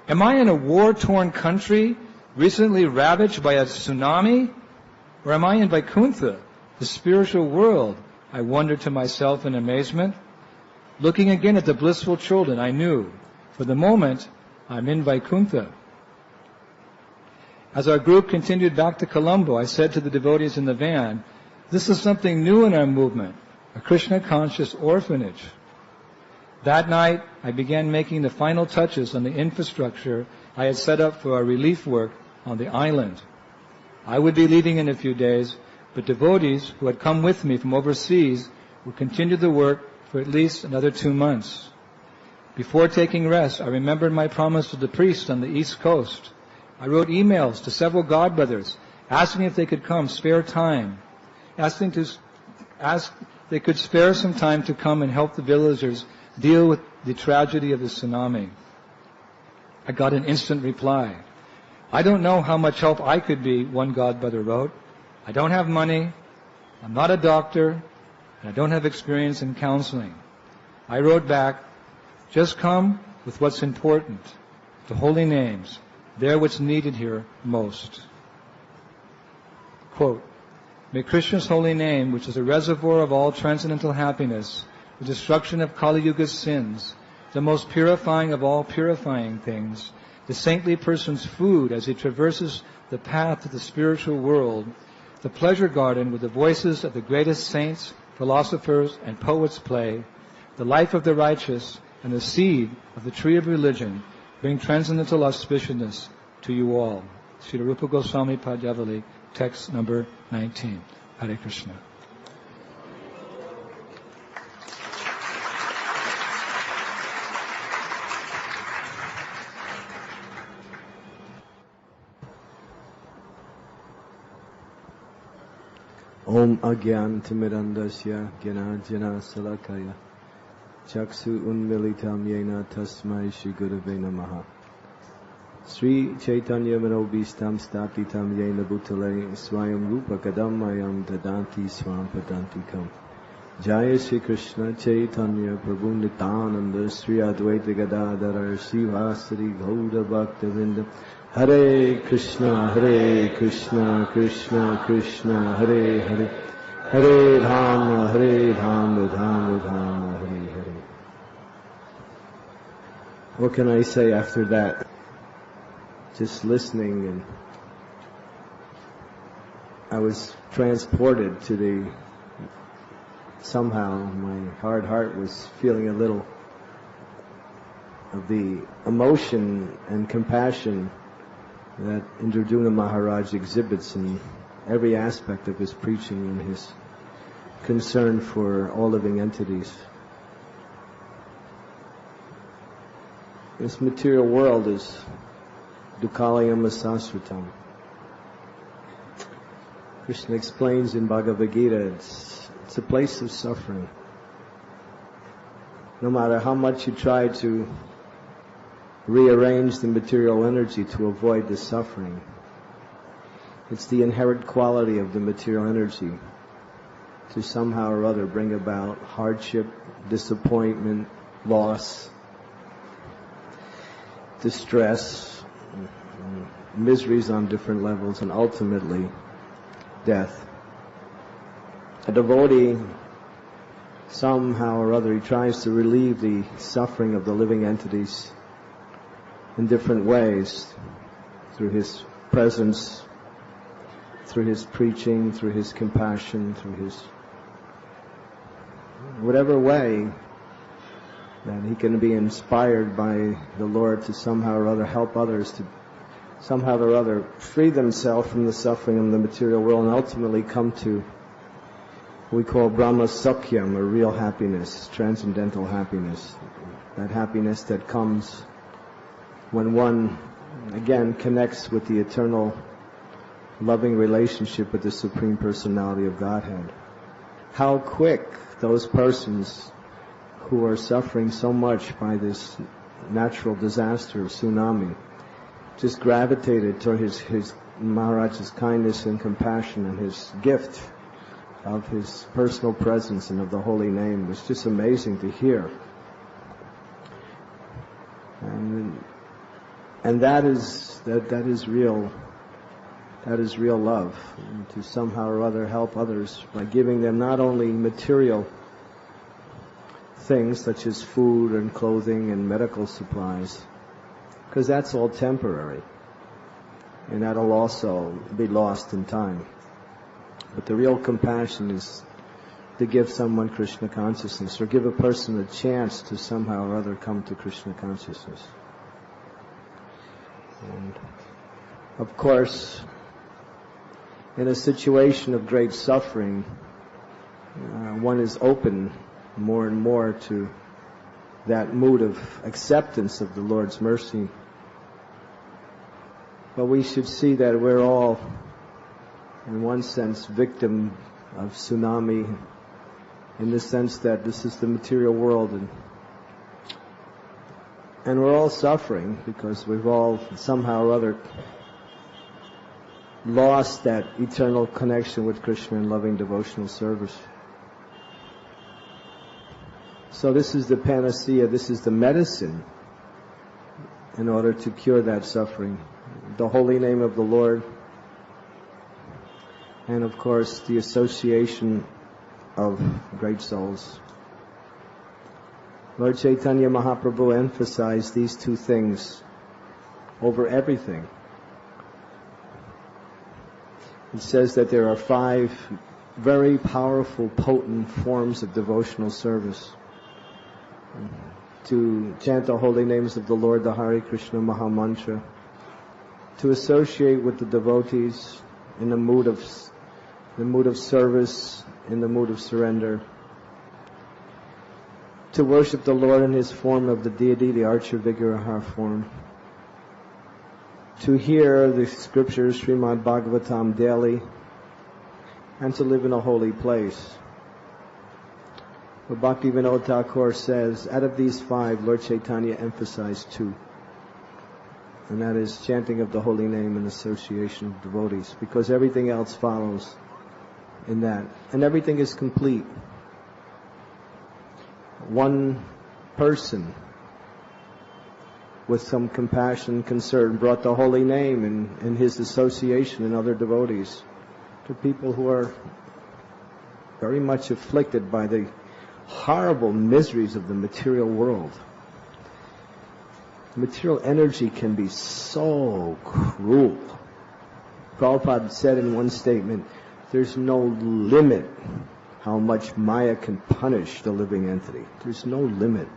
Am I in a war-torn country recently ravaged by a tsunami? Or am I in Vaikuntha, the spiritual world? I wondered to myself in amazement. Looking again at the blissful children, I knew, for the moment, I'm in Vaikuntha. As our group continued back to Colombo, I said to the devotees in the van, this is something new in our movement, a Krishna-conscious orphanage. That night, I began making the final touches on the infrastructure I had set up for our relief work on the island. I would be leaving in a few days, but devotees who had come with me from overseas would continue the work for at least another 2 months. Before taking rest, I remembered my promise to the priests on the East Coast. I wrote emails to several godbrothers asking if they could come spare time, ask they could spare some time to come and help the villagers deal with the tragedy of the tsunami. I got an instant reply. I don't know how much help I could be, one godbrother wrote. I don't have money, I'm not a doctor, and I don't have experience in counseling. I wrote back, just come with what's important, the holy names. They're what's needed here most. Quote, may Krishna's holy name, which is a reservoir of all transcendental happiness, the destruction of Kali Yuga's sins, the most purifying of all purifying things, the saintly person's food as he traverses the path to the spiritual world, the pleasure garden where the voices of the greatest saints, philosophers, and poets play, the life of the righteous, and the seed of the tree of religion, bring transcendental auspiciousness to you all. Srila Rupa Goswami Padavali, text number 19. Hare Krishna. Om Agyantimirandasya Gyanajana Salakaya Chaksu Unmilitam Yena Tasmai Shri Gurave Namaha Sri Chaitanya Manobhistam Stapitam Yena Bhutale Swayam Rupa Kadamayam Dadanti Swam Padantikam Jaya Shri Krishna Chaitanya Prabhu Nityananda Sri Advaita Gadadhara Srivasari Gauda Bhaktavinda Hare Krishna, Krishna Krishna, Hare Hare, Hare Rama, Rama, Hare Hare. What can I say after that? Just listening, and I was transported to somehow my hard heart was feeling a little of the emotion and compassion that Indradyumna Maharaj exhibits in every aspect of his preaching and his concern for all living entities. This material world is Dukkalayam Sasratam. Krishna explains in Bhagavad Gita, it's a place of suffering. No matter how much you try to rearrange the material energy to avoid the suffering, it's the inherent quality of the material energy to somehow or other bring about hardship, disappointment, loss, distress, miseries on different levels, and ultimately death. A devotee, somehow or other, he tries to relieve the suffering of the living entities in different ways, through his presence, through his preaching, through his compassion, through his whatever way that he can be inspired by the Lord to somehow or other help others to somehow or other free themselves from the suffering of the material world and ultimately come to what we call Brahma Sakyam, or real happiness, transcendental happiness. That happiness that comes when one, again, connects with the eternal loving relationship with the Supreme Personality of Godhead. How quick those persons who are suffering so much by this natural disaster, tsunami, just gravitated toward his Maharaj's kindness and compassion, and his gift of his personal presence and of the holy name was just amazing to hear. And that is real. That is real love, and to somehow or other help others by giving them not only material things such as food and clothing and medical supplies, because that's all temporary. And that'll also be lost in time. But the real compassion is to give someone Krishna consciousness, or give a person a chance to somehow or other come to Krishna consciousness. And of course, in a situation of great suffering, one is open more and more to that mood of acceptance of the Lord's mercy. But we should see that we're all, in one sense, victim of tsunami, in the sense that this is the material world, and we're all suffering because we've all somehow or other lost that eternal connection with Krishna in loving devotional service. So this is the panacea, this is the medicine in order to cure that suffering. The holy name of the Lord, and of course the association of great souls. Lord Chaitanya Mahaprabhu emphasized these two things over everything. It says that there are 5 very powerful, potent forms of devotional service. To chant the holy names of the Lord, the Hare Krishna Maha Mantra, to associate with the devotees in the mood of service, in the mood of surrender, to worship the Lord in His form of the deity, the Archa Vigraha form, to hear the scriptures, Srimad Bhagavatam, daily, and to live in a holy place. But Bhaktivinoda Thakur says, out of these 5, Lord Chaitanya emphasized 2. And that is chanting of the holy name and association of devotees, because everything else follows in that. And everything is complete. One person with some compassion, concern, brought the holy name and his association and other devotees to people who are very much afflicted by the horrible miseries of the material world. Material energy can be so cruel. Prabhupada said in one statement, there's no limit how much Maya can punish the living entity. There's no limit.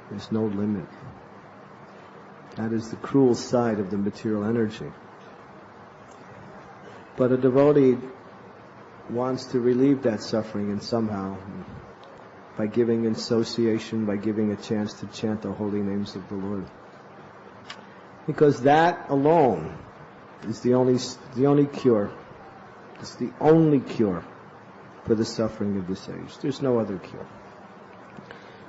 There's no limit. That is the cruel side of the material energy. But a devotee wants to relieve that suffering, and somehow, by giving association, by giving a chance to chant the holy names of the Lord. Because that alone is the only cure. It's the only cure for the suffering of this age. There's no other cure.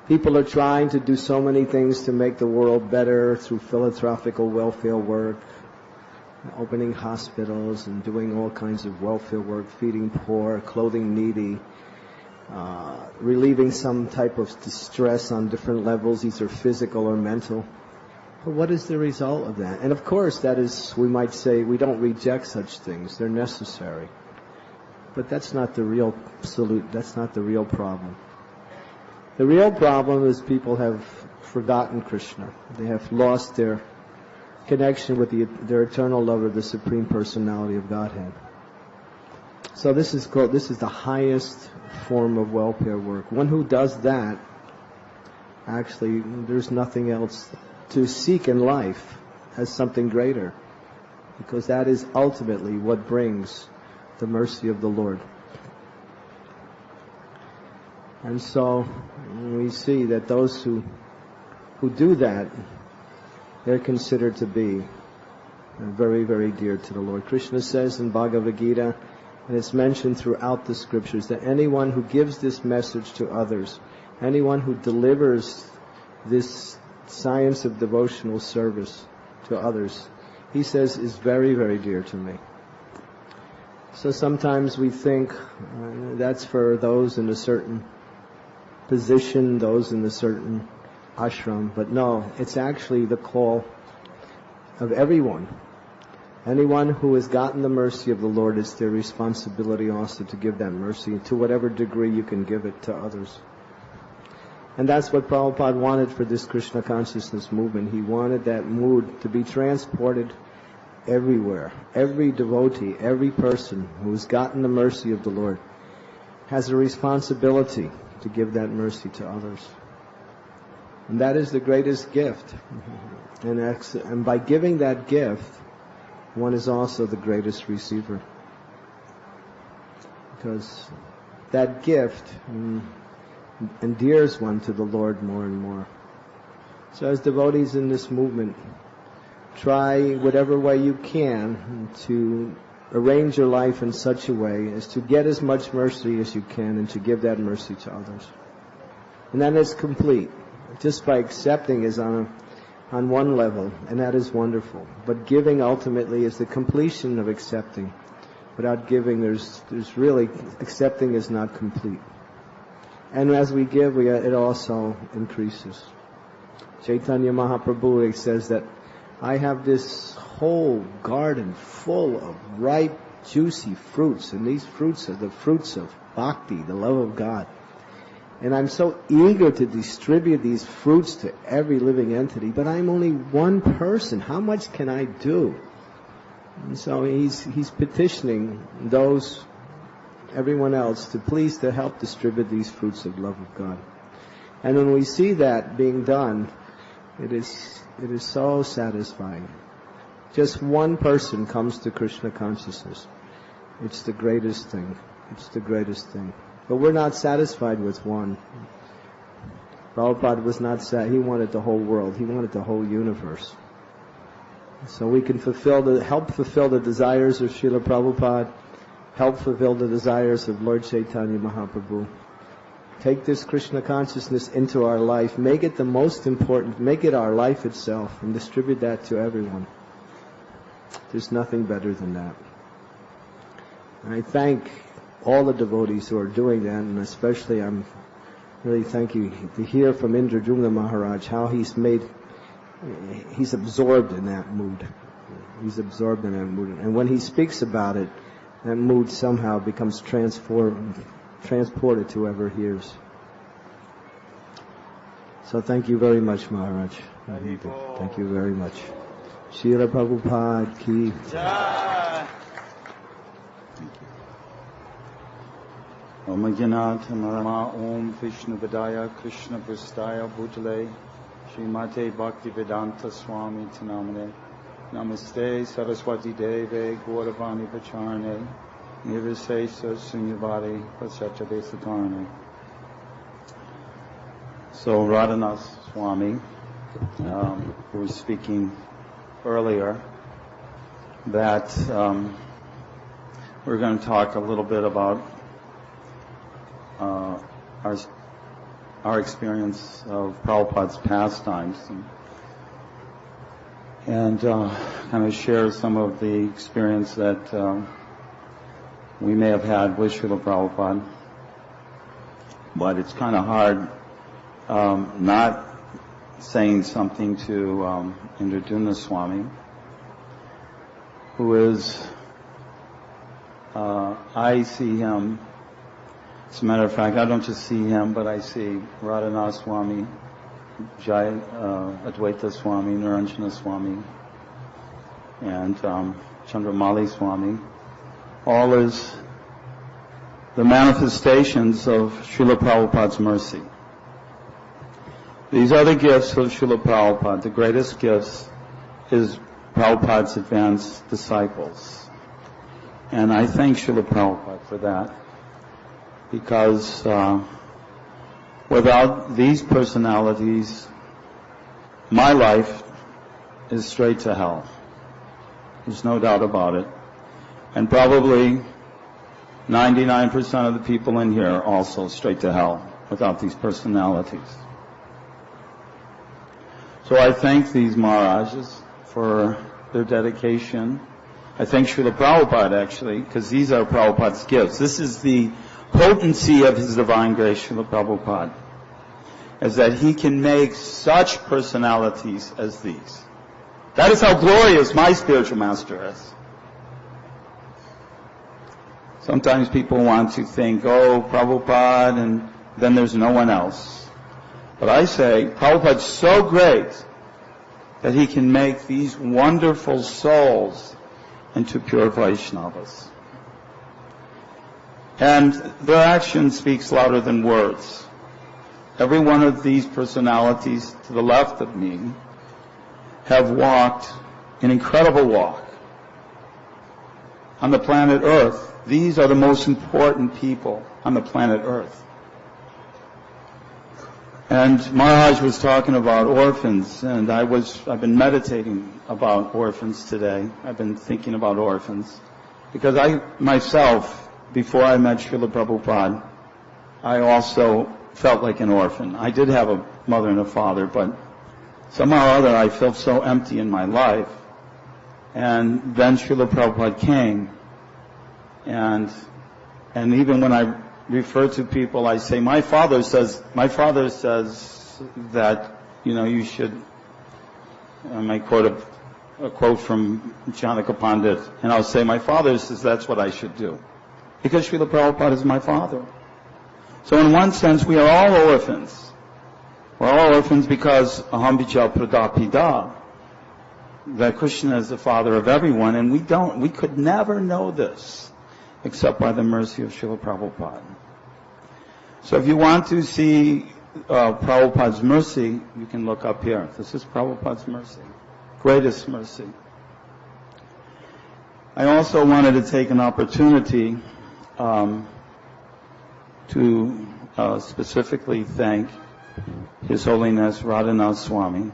People are trying to do so many things to make the world better through philanthropical welfare work, opening hospitals and doing all kinds of welfare work, feeding poor, clothing needy, relieving some type of distress on different levels, either physical or mental. But what is the result of that? And of course, that is, we might say, we don't reject such things. They're necessary. But that's not the real absolute, that's not the real problem. The real problem is people have forgotten Krishna. They have lost their connection with their eternal lover, the Supreme Personality of Godhead. So this is the highest form of welfare work. One who does that, actually, there's nothing else to seek in life as something greater, because that is ultimately what brings the mercy of the Lord. And so we see that those who do that, they're considered to be very, very dear to the Lord. Krishna says in Bhagavad Gita, and it's mentioned throughout the scriptures, that anyone who gives this message to others, anyone who delivers this science of devotional service to others, he says, is very, very dear to me. So sometimes we think that's for those in a certain position, those in a certain ashram, but no, it's actually the call of everyone. Anyone who has gotten the mercy of the Lord, it's their responsibility also to give that mercy to whatever degree you can give it to others. And that's what Prabhupada wanted for this Krishna consciousness movement. He wanted that mood to be transported everywhere. Every devotee, every person who's gotten the mercy of the Lord has a responsibility to give that mercy to others. And that is the greatest gift. And by giving that gift, one is also the greatest receiver. Because that gift endears one to the Lord more and more. So as devotees in this movement, try whatever way you can to arrange your life in such a way as to get as much mercy as you can and to give that mercy to others. And then it's complete. Just by accepting is on one level, and that is wonderful. But giving ultimately is the completion of accepting. Without giving, there's really, accepting is not complete. And as we give, it also increases. Chaitanya Mahaprabhu says that I have this whole garden full of ripe, juicy fruits, and these fruits are the fruits of bhakti, the love of God. And I'm so eager to distribute these fruits to every living entity, but I'm only one person. How much can I do? And so he's petitioning everyone else to help distribute these fruits of love of God. And when we see that being done, it is so satisfying. Just one person comes to Krishna consciousness. It's the greatest thing. It's the greatest thing. But we're not satisfied with one. Prabhupada was not he wanted the whole world. He wanted the whole universe. So we can help fulfill the desires of Srila Prabhupada, help fulfill the desires of Lord Chaitanya Mahaprabhu. Take this Krishna consciousness into our life, make it the most important, make it our life itself, and distribute that to everyone. There's nothing better than that. And I thank all the devotees who are doing that, and especially I'm really thanking to hear from Indrajumna Maharaj how he's absorbed in that mood. He's absorbed in that mood. And when he speaks about it, that mood somehow becomes transported to whoever hears. So thank you very much, Maharaj. Thank you very much. Srila Prabhupada ki Jai. Om Jnanat Marama Om Vishnu Vidaya Krishna Prastaya Bhutale Srimate Bhaktivedanta Swami Tanamane Namaste Saraswati Deve Gauravani Pacharne Nirvisesa Sunyavadi Pasacha Satarne. So Radhanath Swami, who was speaking earlier, that we're going to talk a little bit about our experience of Prabhupada's pastimes and kind of share some of the experience that we may have had with Srila Prabhupada. But it's kind of hard not saying something to Indrajumna Swami, who is, I see him. As a matter of fact, I don't just see him, but I see Radhanath Swami, Advaita Swami, Niranjana Swami, and Chandramali Swami, all as the manifestations of Srila Prabhupada's mercy. These are the gifts of Srila Prabhupada. The greatest gifts is Prabhupada's advanced disciples. And I thank Srila Prabhupada for that. Because without these personalities, my life is straight to hell. There's no doubt about it. And probably 99% of the people in here are also straight to hell without these personalities. So I thank these Maharajas for their dedication. I thank Srila Prabhupada, actually, because these are Prabhupada's gifts. This is the potency of His Divine Grace, Srila Prabhupada, is that He can make such personalities as these. That is how glorious my spiritual master is. Sometimes people want to think, oh, Prabhupada, and then there's no one else. But I say, Prabhupada's so great that he can make these wonderful souls into pure Vaishnavas. And their action speaks louder than words. Every one of these personalities to the left of me have walked an incredible walk on the planet Earth. These are the most important people on the planet Earth. And Maharaj was talking about orphans, and I've been meditating about orphans today. I've been thinking about orphans. Because I, myself, before I met Srila Prabhupada, I also felt like an orphan. I did have a mother and a father, but somehow or other I felt so empty in my life. And then Srila Prabhupada came, and even when I refer to people, I say, my father says that, you should, I might quote a quote from Janaka Pandit, and I'll say, my father says that's what I should do. Because Srila Prabhupada is my father. So in one sense, we are all orphans. We're all orphans because aham bijal pradapida, that Krishna is the father of everyone, and we could never know this except by the mercy of Srila Prabhupada. So if you want to see Prabhupada's mercy, you can look up here. This is Prabhupada's mercy, greatest mercy. I also wanted to take an opportunity to specifically thank His Holiness Radhanath Swami,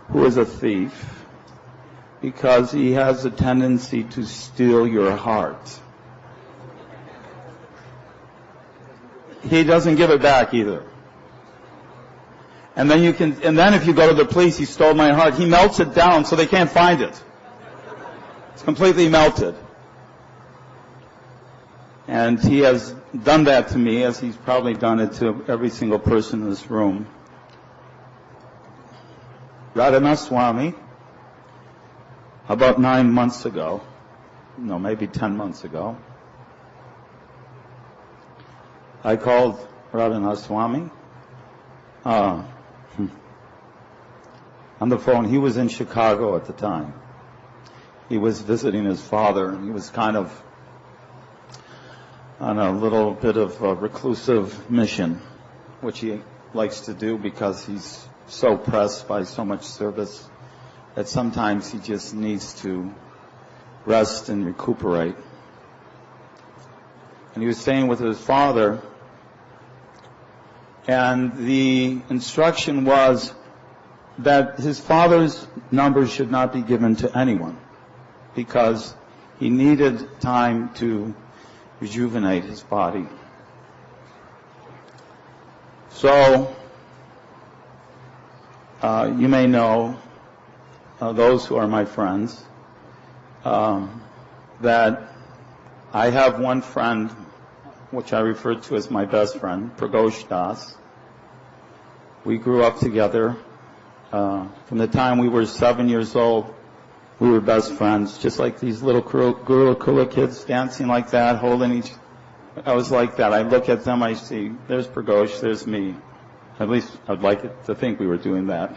who is a thief, because he has a tendency to steal your heart. He doesn't give it back either. And then if you go to the police, he stole my heart, he melts it down so they can't find it. It's completely melted. And he has done that to me, as he's probably done it to every single person in this room. Radhanath Swami, about 9 months ago, no, maybe 10 months ago, I called Radhanath Swami on the phone. He was in Chicago at the time. He was visiting his father, and he was kind of on a little bit of a reclusive mission, which he likes to do because he's so pressed by so much service that sometimes he just needs to rest and recuperate. And he was staying with his father, and the instruction was that his father's number should not be given to anyone because he needed time to rejuvenate his body. So, you may know, those who are my friends, that I have one friend, which I refer to as my best friend, Pragosh Das. We grew up together. From the time we were 7 years old, we were best friends, just like these little Gurukula kids dancing like that, holding each. I was like that. I look at them, I see, there's Pragosh, there's me. At least I'd like it to think we were doing that.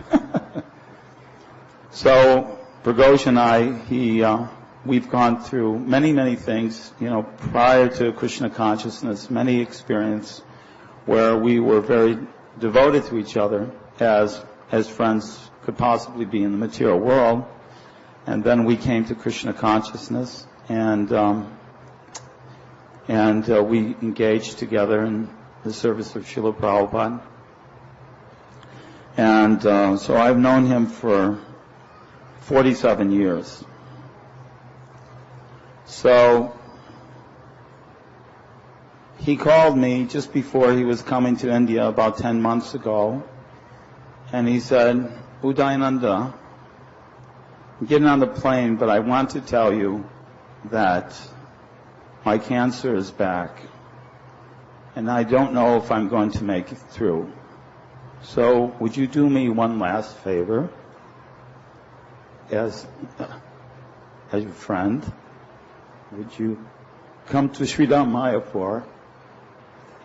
So Pragosh and I, we've gone through many, many things, prior to Krishna consciousness, many experiences where we were very devoted to each other as friends could possibly be in the material world. And then we came to Krishna consciousness, and we engaged together in the service of Srila Prabhupada. And so I've known him for 47 years. So he called me just before he was coming to India about 10 months ago, and he said, Udayananda, I'm getting on the plane, but I want to tell you that my cancer is back, and I don't know if I'm going to make it through. So would you do me one last favor as your friend? Would you come to Sridham Mayapur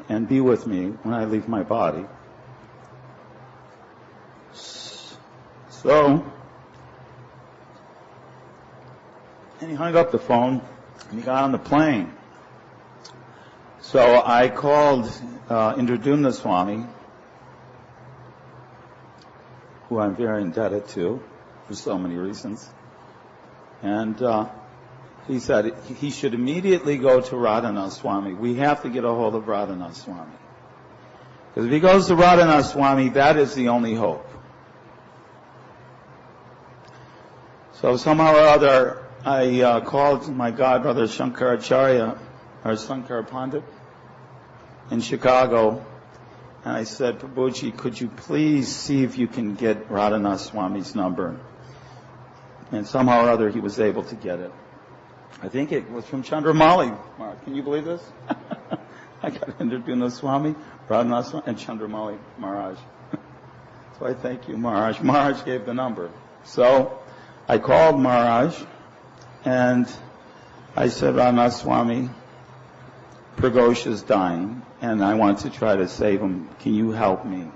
and be with me when I leave my body? So, and he hung up the phone, and he got on the plane. So I called Radhanath Swami, who I'm very indebted to for so many reasons. And he said he should immediately go to Radhanath Swami. We have to get a hold of Radhanath Swami. Because if he goes to Radhanath Swami, that is the only hope. So somehow or other, I called my godbrother Shankaracharya, or Shankar Pandit, in Chicago, and I said, Prabhuji, could you please see if you can get Radhanath Swami's number? And somehow or other, he was able to get it. I think it was from Chandramali. Can you believe this? I got Radhanath Swami, Radhanath Swami, and Chandramali Maharaj. So I thank you, Maharaj. Maharaj gave the number. So I called Maharaj, and I said, Radhanath Swami, Pragosh is dying, and I want to try to save him. Can you help me?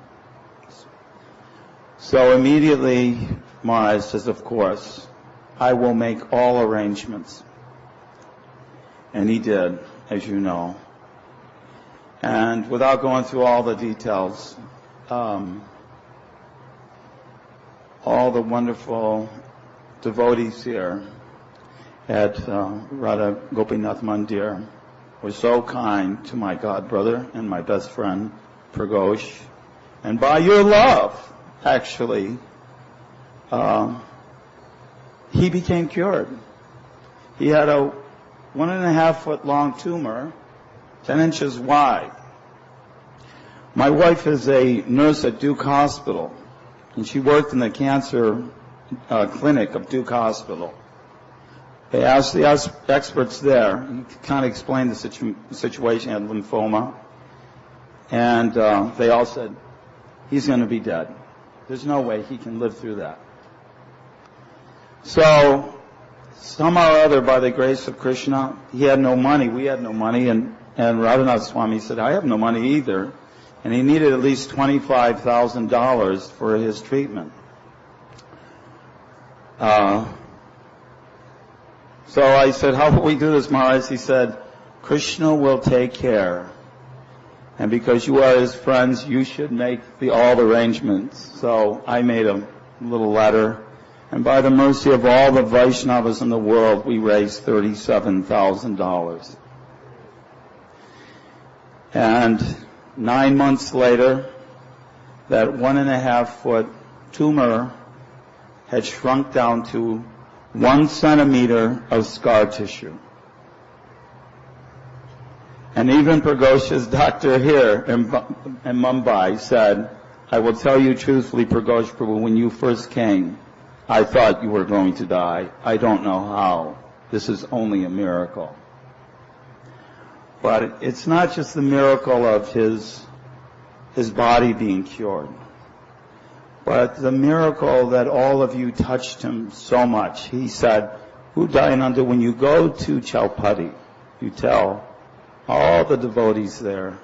So immediately, Maharaj says, of course, I will make all arrangements. And he did, as you know. And without going through all the details, all the wonderful devotees here at Radha Gopinath Mandir were so kind to my godbrother and my best friend, Pragosh. And by your love, actually, he became cured. He had a 1.5 foot long tumor, 10 inches wide. My wife is a nurse at Duke Hospital, and she worked in the cancer clinic of Duke Hospital. They asked the experts there, he kind of explained the situation, he had lymphoma, and they all said, he's going to be dead. There's no way he can live through that. So, somehow or other, by the grace of Krishna, he had no money, we had no money, and Radhanath Swami said, I have no money either, and he needed at least $25,000 for his treatment. So I said, how will we do this, Maharaj? He said, Krishna will take care. And because you are his friends, you should make all the arrangements. So I made a little letter. And by the mercy of all the Vaishnavas in the world, we raised $37,000. And 9 months later, that 1.5 foot tumor had shrunk down to 1 centimeter of scar tissue. And even Pragosh's doctor here in Mumbai said, I will tell you truthfully, Pragosh Prabhu, when you first came, I thought you were going to die. I don't know how. This is only a miracle. But it's not just the miracle of his body being cured, but the miracle that all of you touched him so much. He said, Udayananda, when you go to Chaupati, you tell all the devotees there,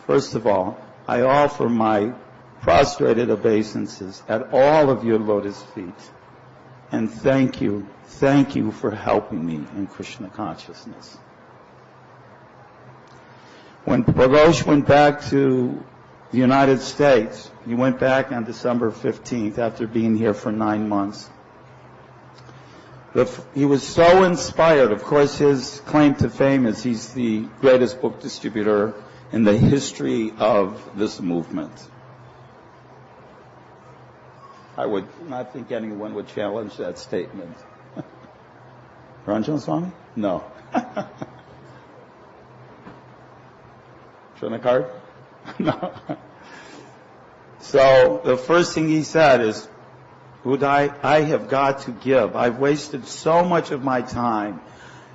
first of all, I offer my prostrated obeisances at all of your lotus feet. And thank you for helping me in Krishna consciousness. When Pragosh went back to the United States, he went back on December 15th after being here for 9 months. He was so inspired. Of course, his claim to fame is he's the greatest book distributor in the history of this movement. I would not think anyone would challenge that statement. Ranjan Swami? No. Showing a card? No. So the first thing he said is, Uday, I have got to give. I've wasted so much of my time.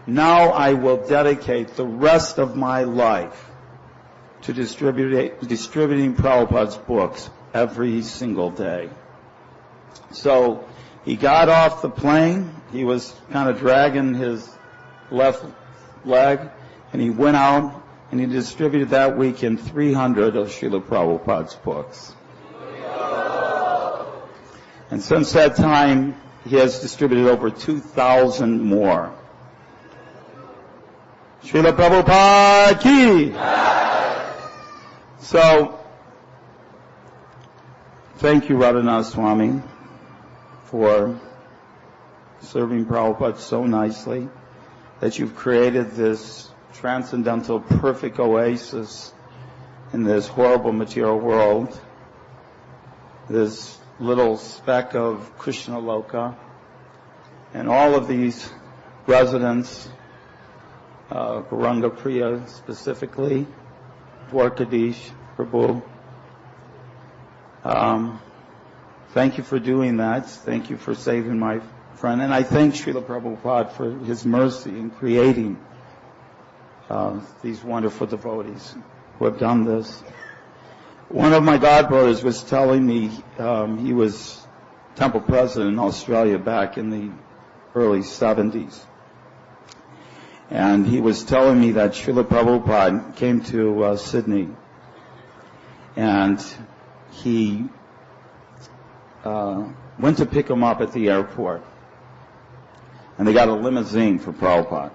Now I will dedicate the rest of my life to distributing Prabhupada's books every single day. So he got off the plane. He was kind of dragging his left leg, and he went out and he distributed that weekend 300 of Srila Prabhupada's books. And since that time, he has distributed over 2,000 more. Srila Prabhupada ki! So, thank you, Radhanath Swami, for serving Prabhupada so nicely that you've created this transcendental, perfect oasis in this horrible material world, this little speck of Krishna Loka, and all of these residents, Gauranga Priya specifically, Dwarkadish, Prabhu. Thank you for doing that. Thank you for saving my friend. And I thank Srila Prabhupada for his mercy in creating these wonderful devotees who have done this. One of my godbrothers was telling me he was temple president in Australia back in the early 70s. And he was telling me that Srila Prabhupada came to Sydney, and he went to pick him up at the airport. And they got a limousine for Prabhupada.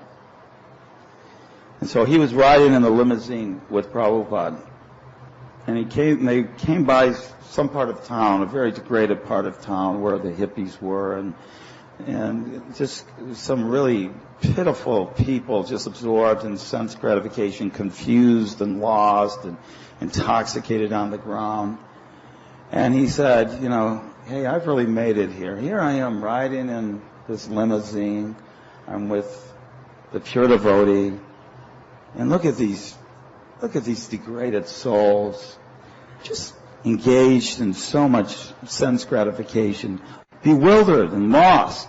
And so he was riding in the limousine with Prabhupada. And they came by some part of town, a very degraded part of town where the hippies were, and just some really pitiful people just absorbed in sense gratification, confused and lost and intoxicated on the ground. And he said, you know, hey, I've really made it here. Here I am riding in this limousine. I'm with the pure devotee. And look at these degraded souls, just engaged in so much sense gratification, bewildered and lost,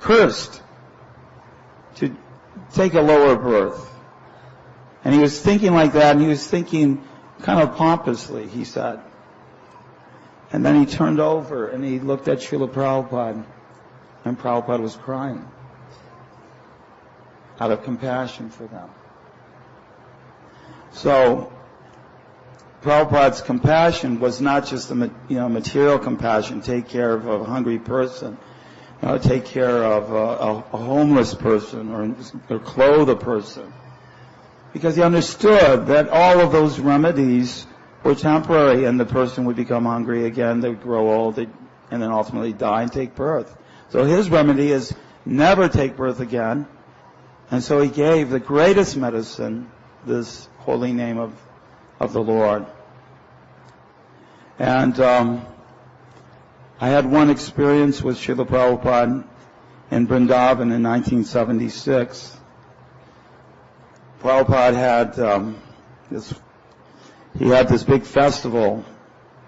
cursed to take a lower birth. And he was thinking like that, and he was thinking kind of pompously, he said. And then he turned over and he looked at Srila Prabhupada, and Prabhupada was crying out of compassion for them. So Prabhupada's compassion was not just material compassion, take care of a hungry person, take care of a homeless person or clothe a person, because he understood that all of those remedies were temporary, and the person would become hungry again, they would grow old, and then ultimately die and take birth. So his remedy is never take birth again. And so he gave the greatest medicine, this holy name of the Lord. And I had one experience with Srila Prabhupada in Vrindavan in 1976. Prabhupada had this big festival,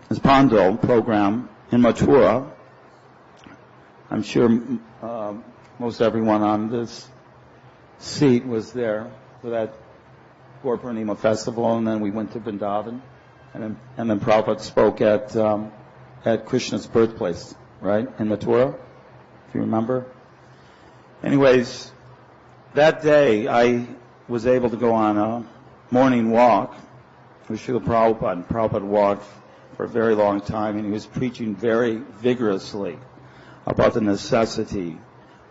this Pandal program in Mathura. I'm sure most everyone on this seat was there for that Gaur Purnima festival, and then we went to Vrindavan, and then Prabhupada spoke at Krishna's birthplace, right, in Mathura, if you remember. Anyways, that day I was able to go on a morning walk with Srila Prabhupada, and Prabhupada walked for a very long time, and he was preaching very vigorously about the necessity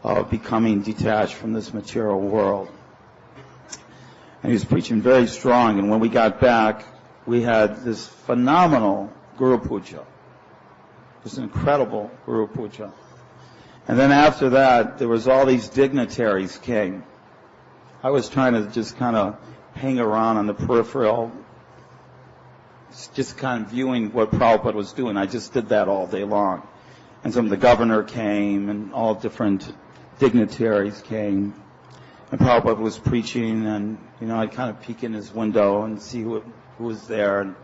of becoming detached from this material world. And he was preaching very strong, and when we got back, we had this phenomenal Guru Puja. This incredible Guru Puja. And then after that, there was all these dignitaries came. I was trying to just kind of hang around on the peripheral, just kind of viewing what Prabhupada was doing. I just did that all day long. And some of the governor came, and all different dignitaries came. And Prabhupada was preaching, and, I'd kind of peek in his window and see who was there. And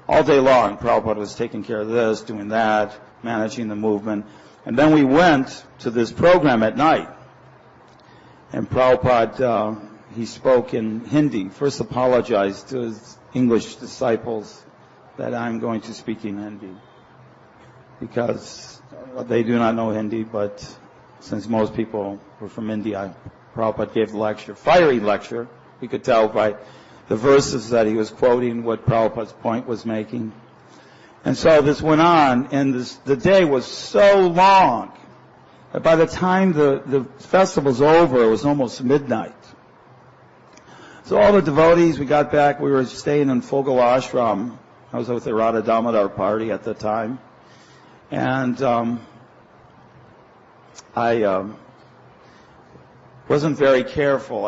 all day long, Prabhupada was taking care of this, doing that, managing the movement. And then we went to this program at night. And Prabhupada, he spoke in Hindi, first apologized to his English disciples that I'm going to speak in Hindi, because they do not know Hindi, but since most people were from India, Prabhupada gave the lecture, fiery lecture. You could tell by the verses that he was quoting what Prabhupada's point was making. And so this went on, and the day was so long that by the time the festival's over, it was almost midnight. So all the devotees, we got back, we were staying in Fogel Ashram. I was with the Radha Damodar party at the time. And I wasn't very careful.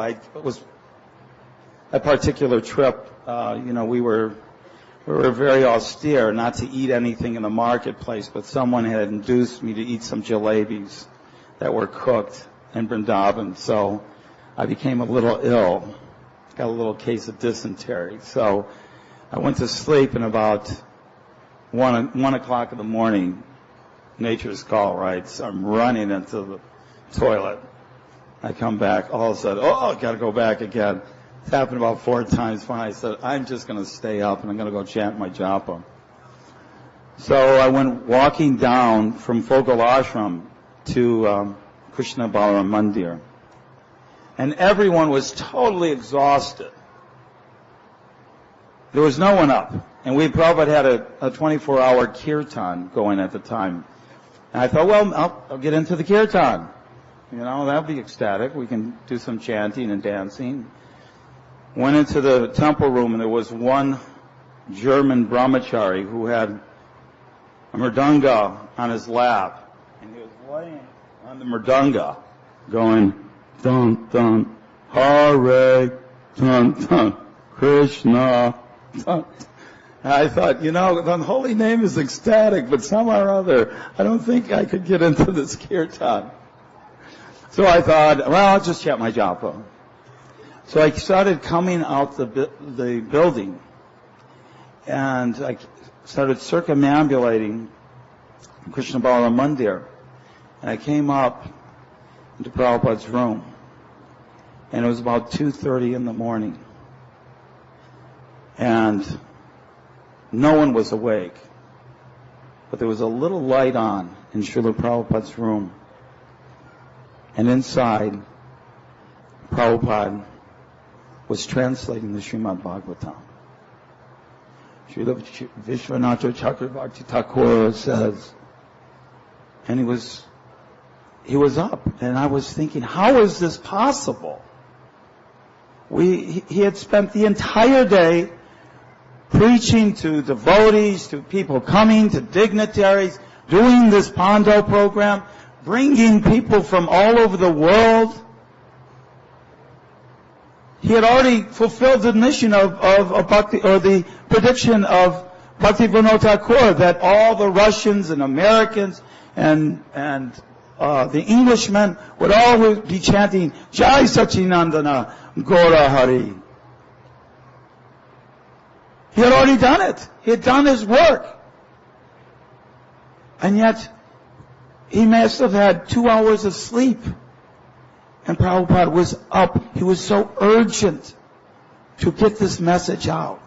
That particular trip, we were very austere not to eat anything in the marketplace, but someone had induced me to eat some jalebis that were cooked in Vrindavan. So I became a little ill, got a little case of dysentery. So I went to sleep, and about 1 o'clock in the morning, nature's call, right? So I'm running into the toilet. I come back, all of a sudden, I got to go back again. It's happened about 4 times. Finally, I said, I'm just going to stay up, and I'm going to go chant my japa. So I went walking down from Fogel Ashram to Krishna Balaram Mandir. And everyone was totally exhausted. There was no one up. And we probably had a 24-hour kirtan going at the time. And I thought, well, I'll get into the kirtan. That'll be ecstatic. We can do some chanting and dancing. Went into the temple room, and there was one German brahmachari who had a mridanga on his lap. And he was laying on the mridanga, going, dun, dun, Hare, dun, dun, Krishna, dun. And I thought, the holy name is ecstatic, but somehow or other, I don't think I could get into this kirtan. So I thought, well, I'll just chant my japa. So I started coming out the building, and I started circumambulating Krishna Balaram Mandir, and I came up into Prabhupada's room, and it was about 2:30 in the morning, and no one was awake, but there was a little light on in Srila Prabhupada's room, and inside, Prabhupada was translating the Srimad Bhagavatam. Srila Vishwanath Chakravarti Thakur says, and he was up, and I was thinking, how is this possible? He had spent the entire day preaching to devotees, to people coming, to dignitaries, doing this Pando program, bringing people from all over the world. He had already fulfilled the mission of Bhakti, or the prediction of Bhakti Vinod Thakur, that all the Russians and Americans and the Englishmen would all be chanting Jai Sachinandana Gora Hari. He had already done it. He had done his work. And yet, he must have had 2 hours of sleep. And Prabhupada was up. He was so urgent to get this message out.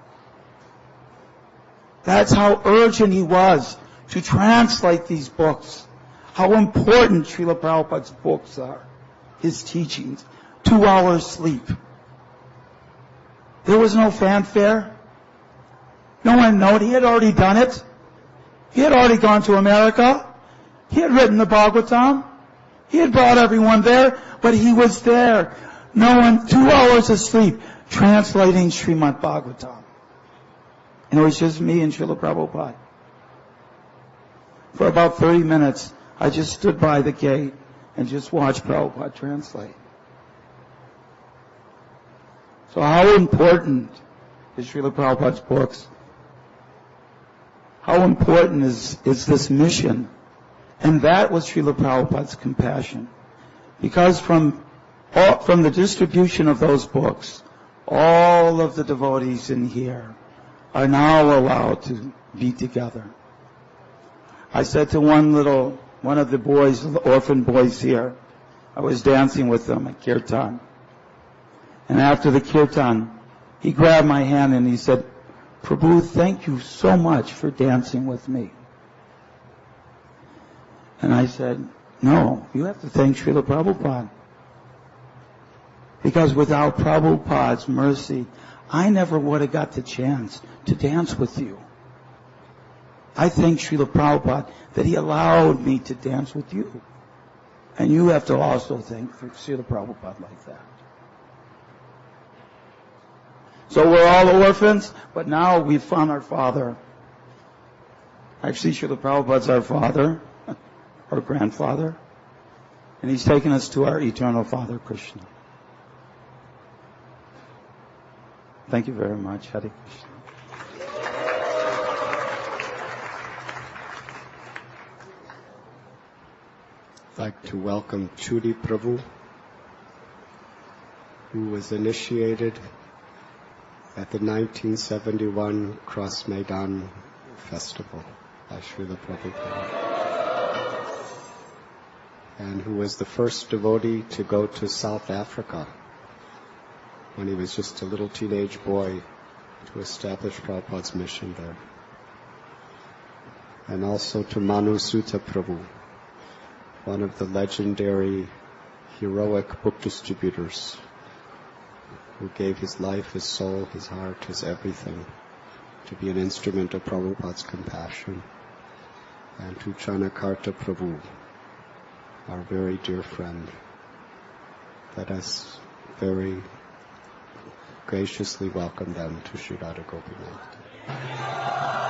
That's how urgent he was to translate these books. How important Srila Prabhupada's books are. His teachings. 2 hours sleep. There was no fanfare. No one knew. He had already done it. He had already gone to America. He had written the Bhagavatam. He had brought everyone there, but he was there. No one, 2 hours of sleep, translating Srimad Bhagavatam. And it was just me and Srila Prabhupada. For about 30 minutes, I just stood by the gate and just watched Prabhupada translate. So how important is Srila Prabhupada's books? How important is this mission? And that was Srila Prabhupada's compassion. Because from the distribution of those books, all of the devotees in here are now allowed to be together. I said to one of the boys, the orphan boys here, I was dancing with them at Kirtan. And after the Kirtan, he grabbed my hand and he said, Prabhu, thank you so much for dancing with me. And I said, no, you have to thank Srila Prabhupada. Because without Prabhupada's mercy, I never would have got the chance to dance with you. I thank Srila Prabhupada that he allowed me to dance with you. And you have to also thank Srila Prabhupada like that. So we're all orphans, but now we've found our father. Actually, Srila Prabhupada's our father, our grandfather, and he's taken us to our eternal Father, Krishna. Thank you very much. Hare Krishna. I'd like to welcome Chudi Prabhu, who was initiated at the 1971 Cross Maidan Festival by Srila Prabhupada, and who was the first devotee to go to South Africa when he was just a little teenage boy to establish Prabhupada's mission there. And also to Manu Sutta Prabhu, one of the legendary heroic book distributors who gave his life, his soul, his heart, his everything to be an instrument of Prabhupada's compassion. And to Chanakarta Prabhu, our very dear friend. Let us very graciously welcome them to Sri Radha Gopinath.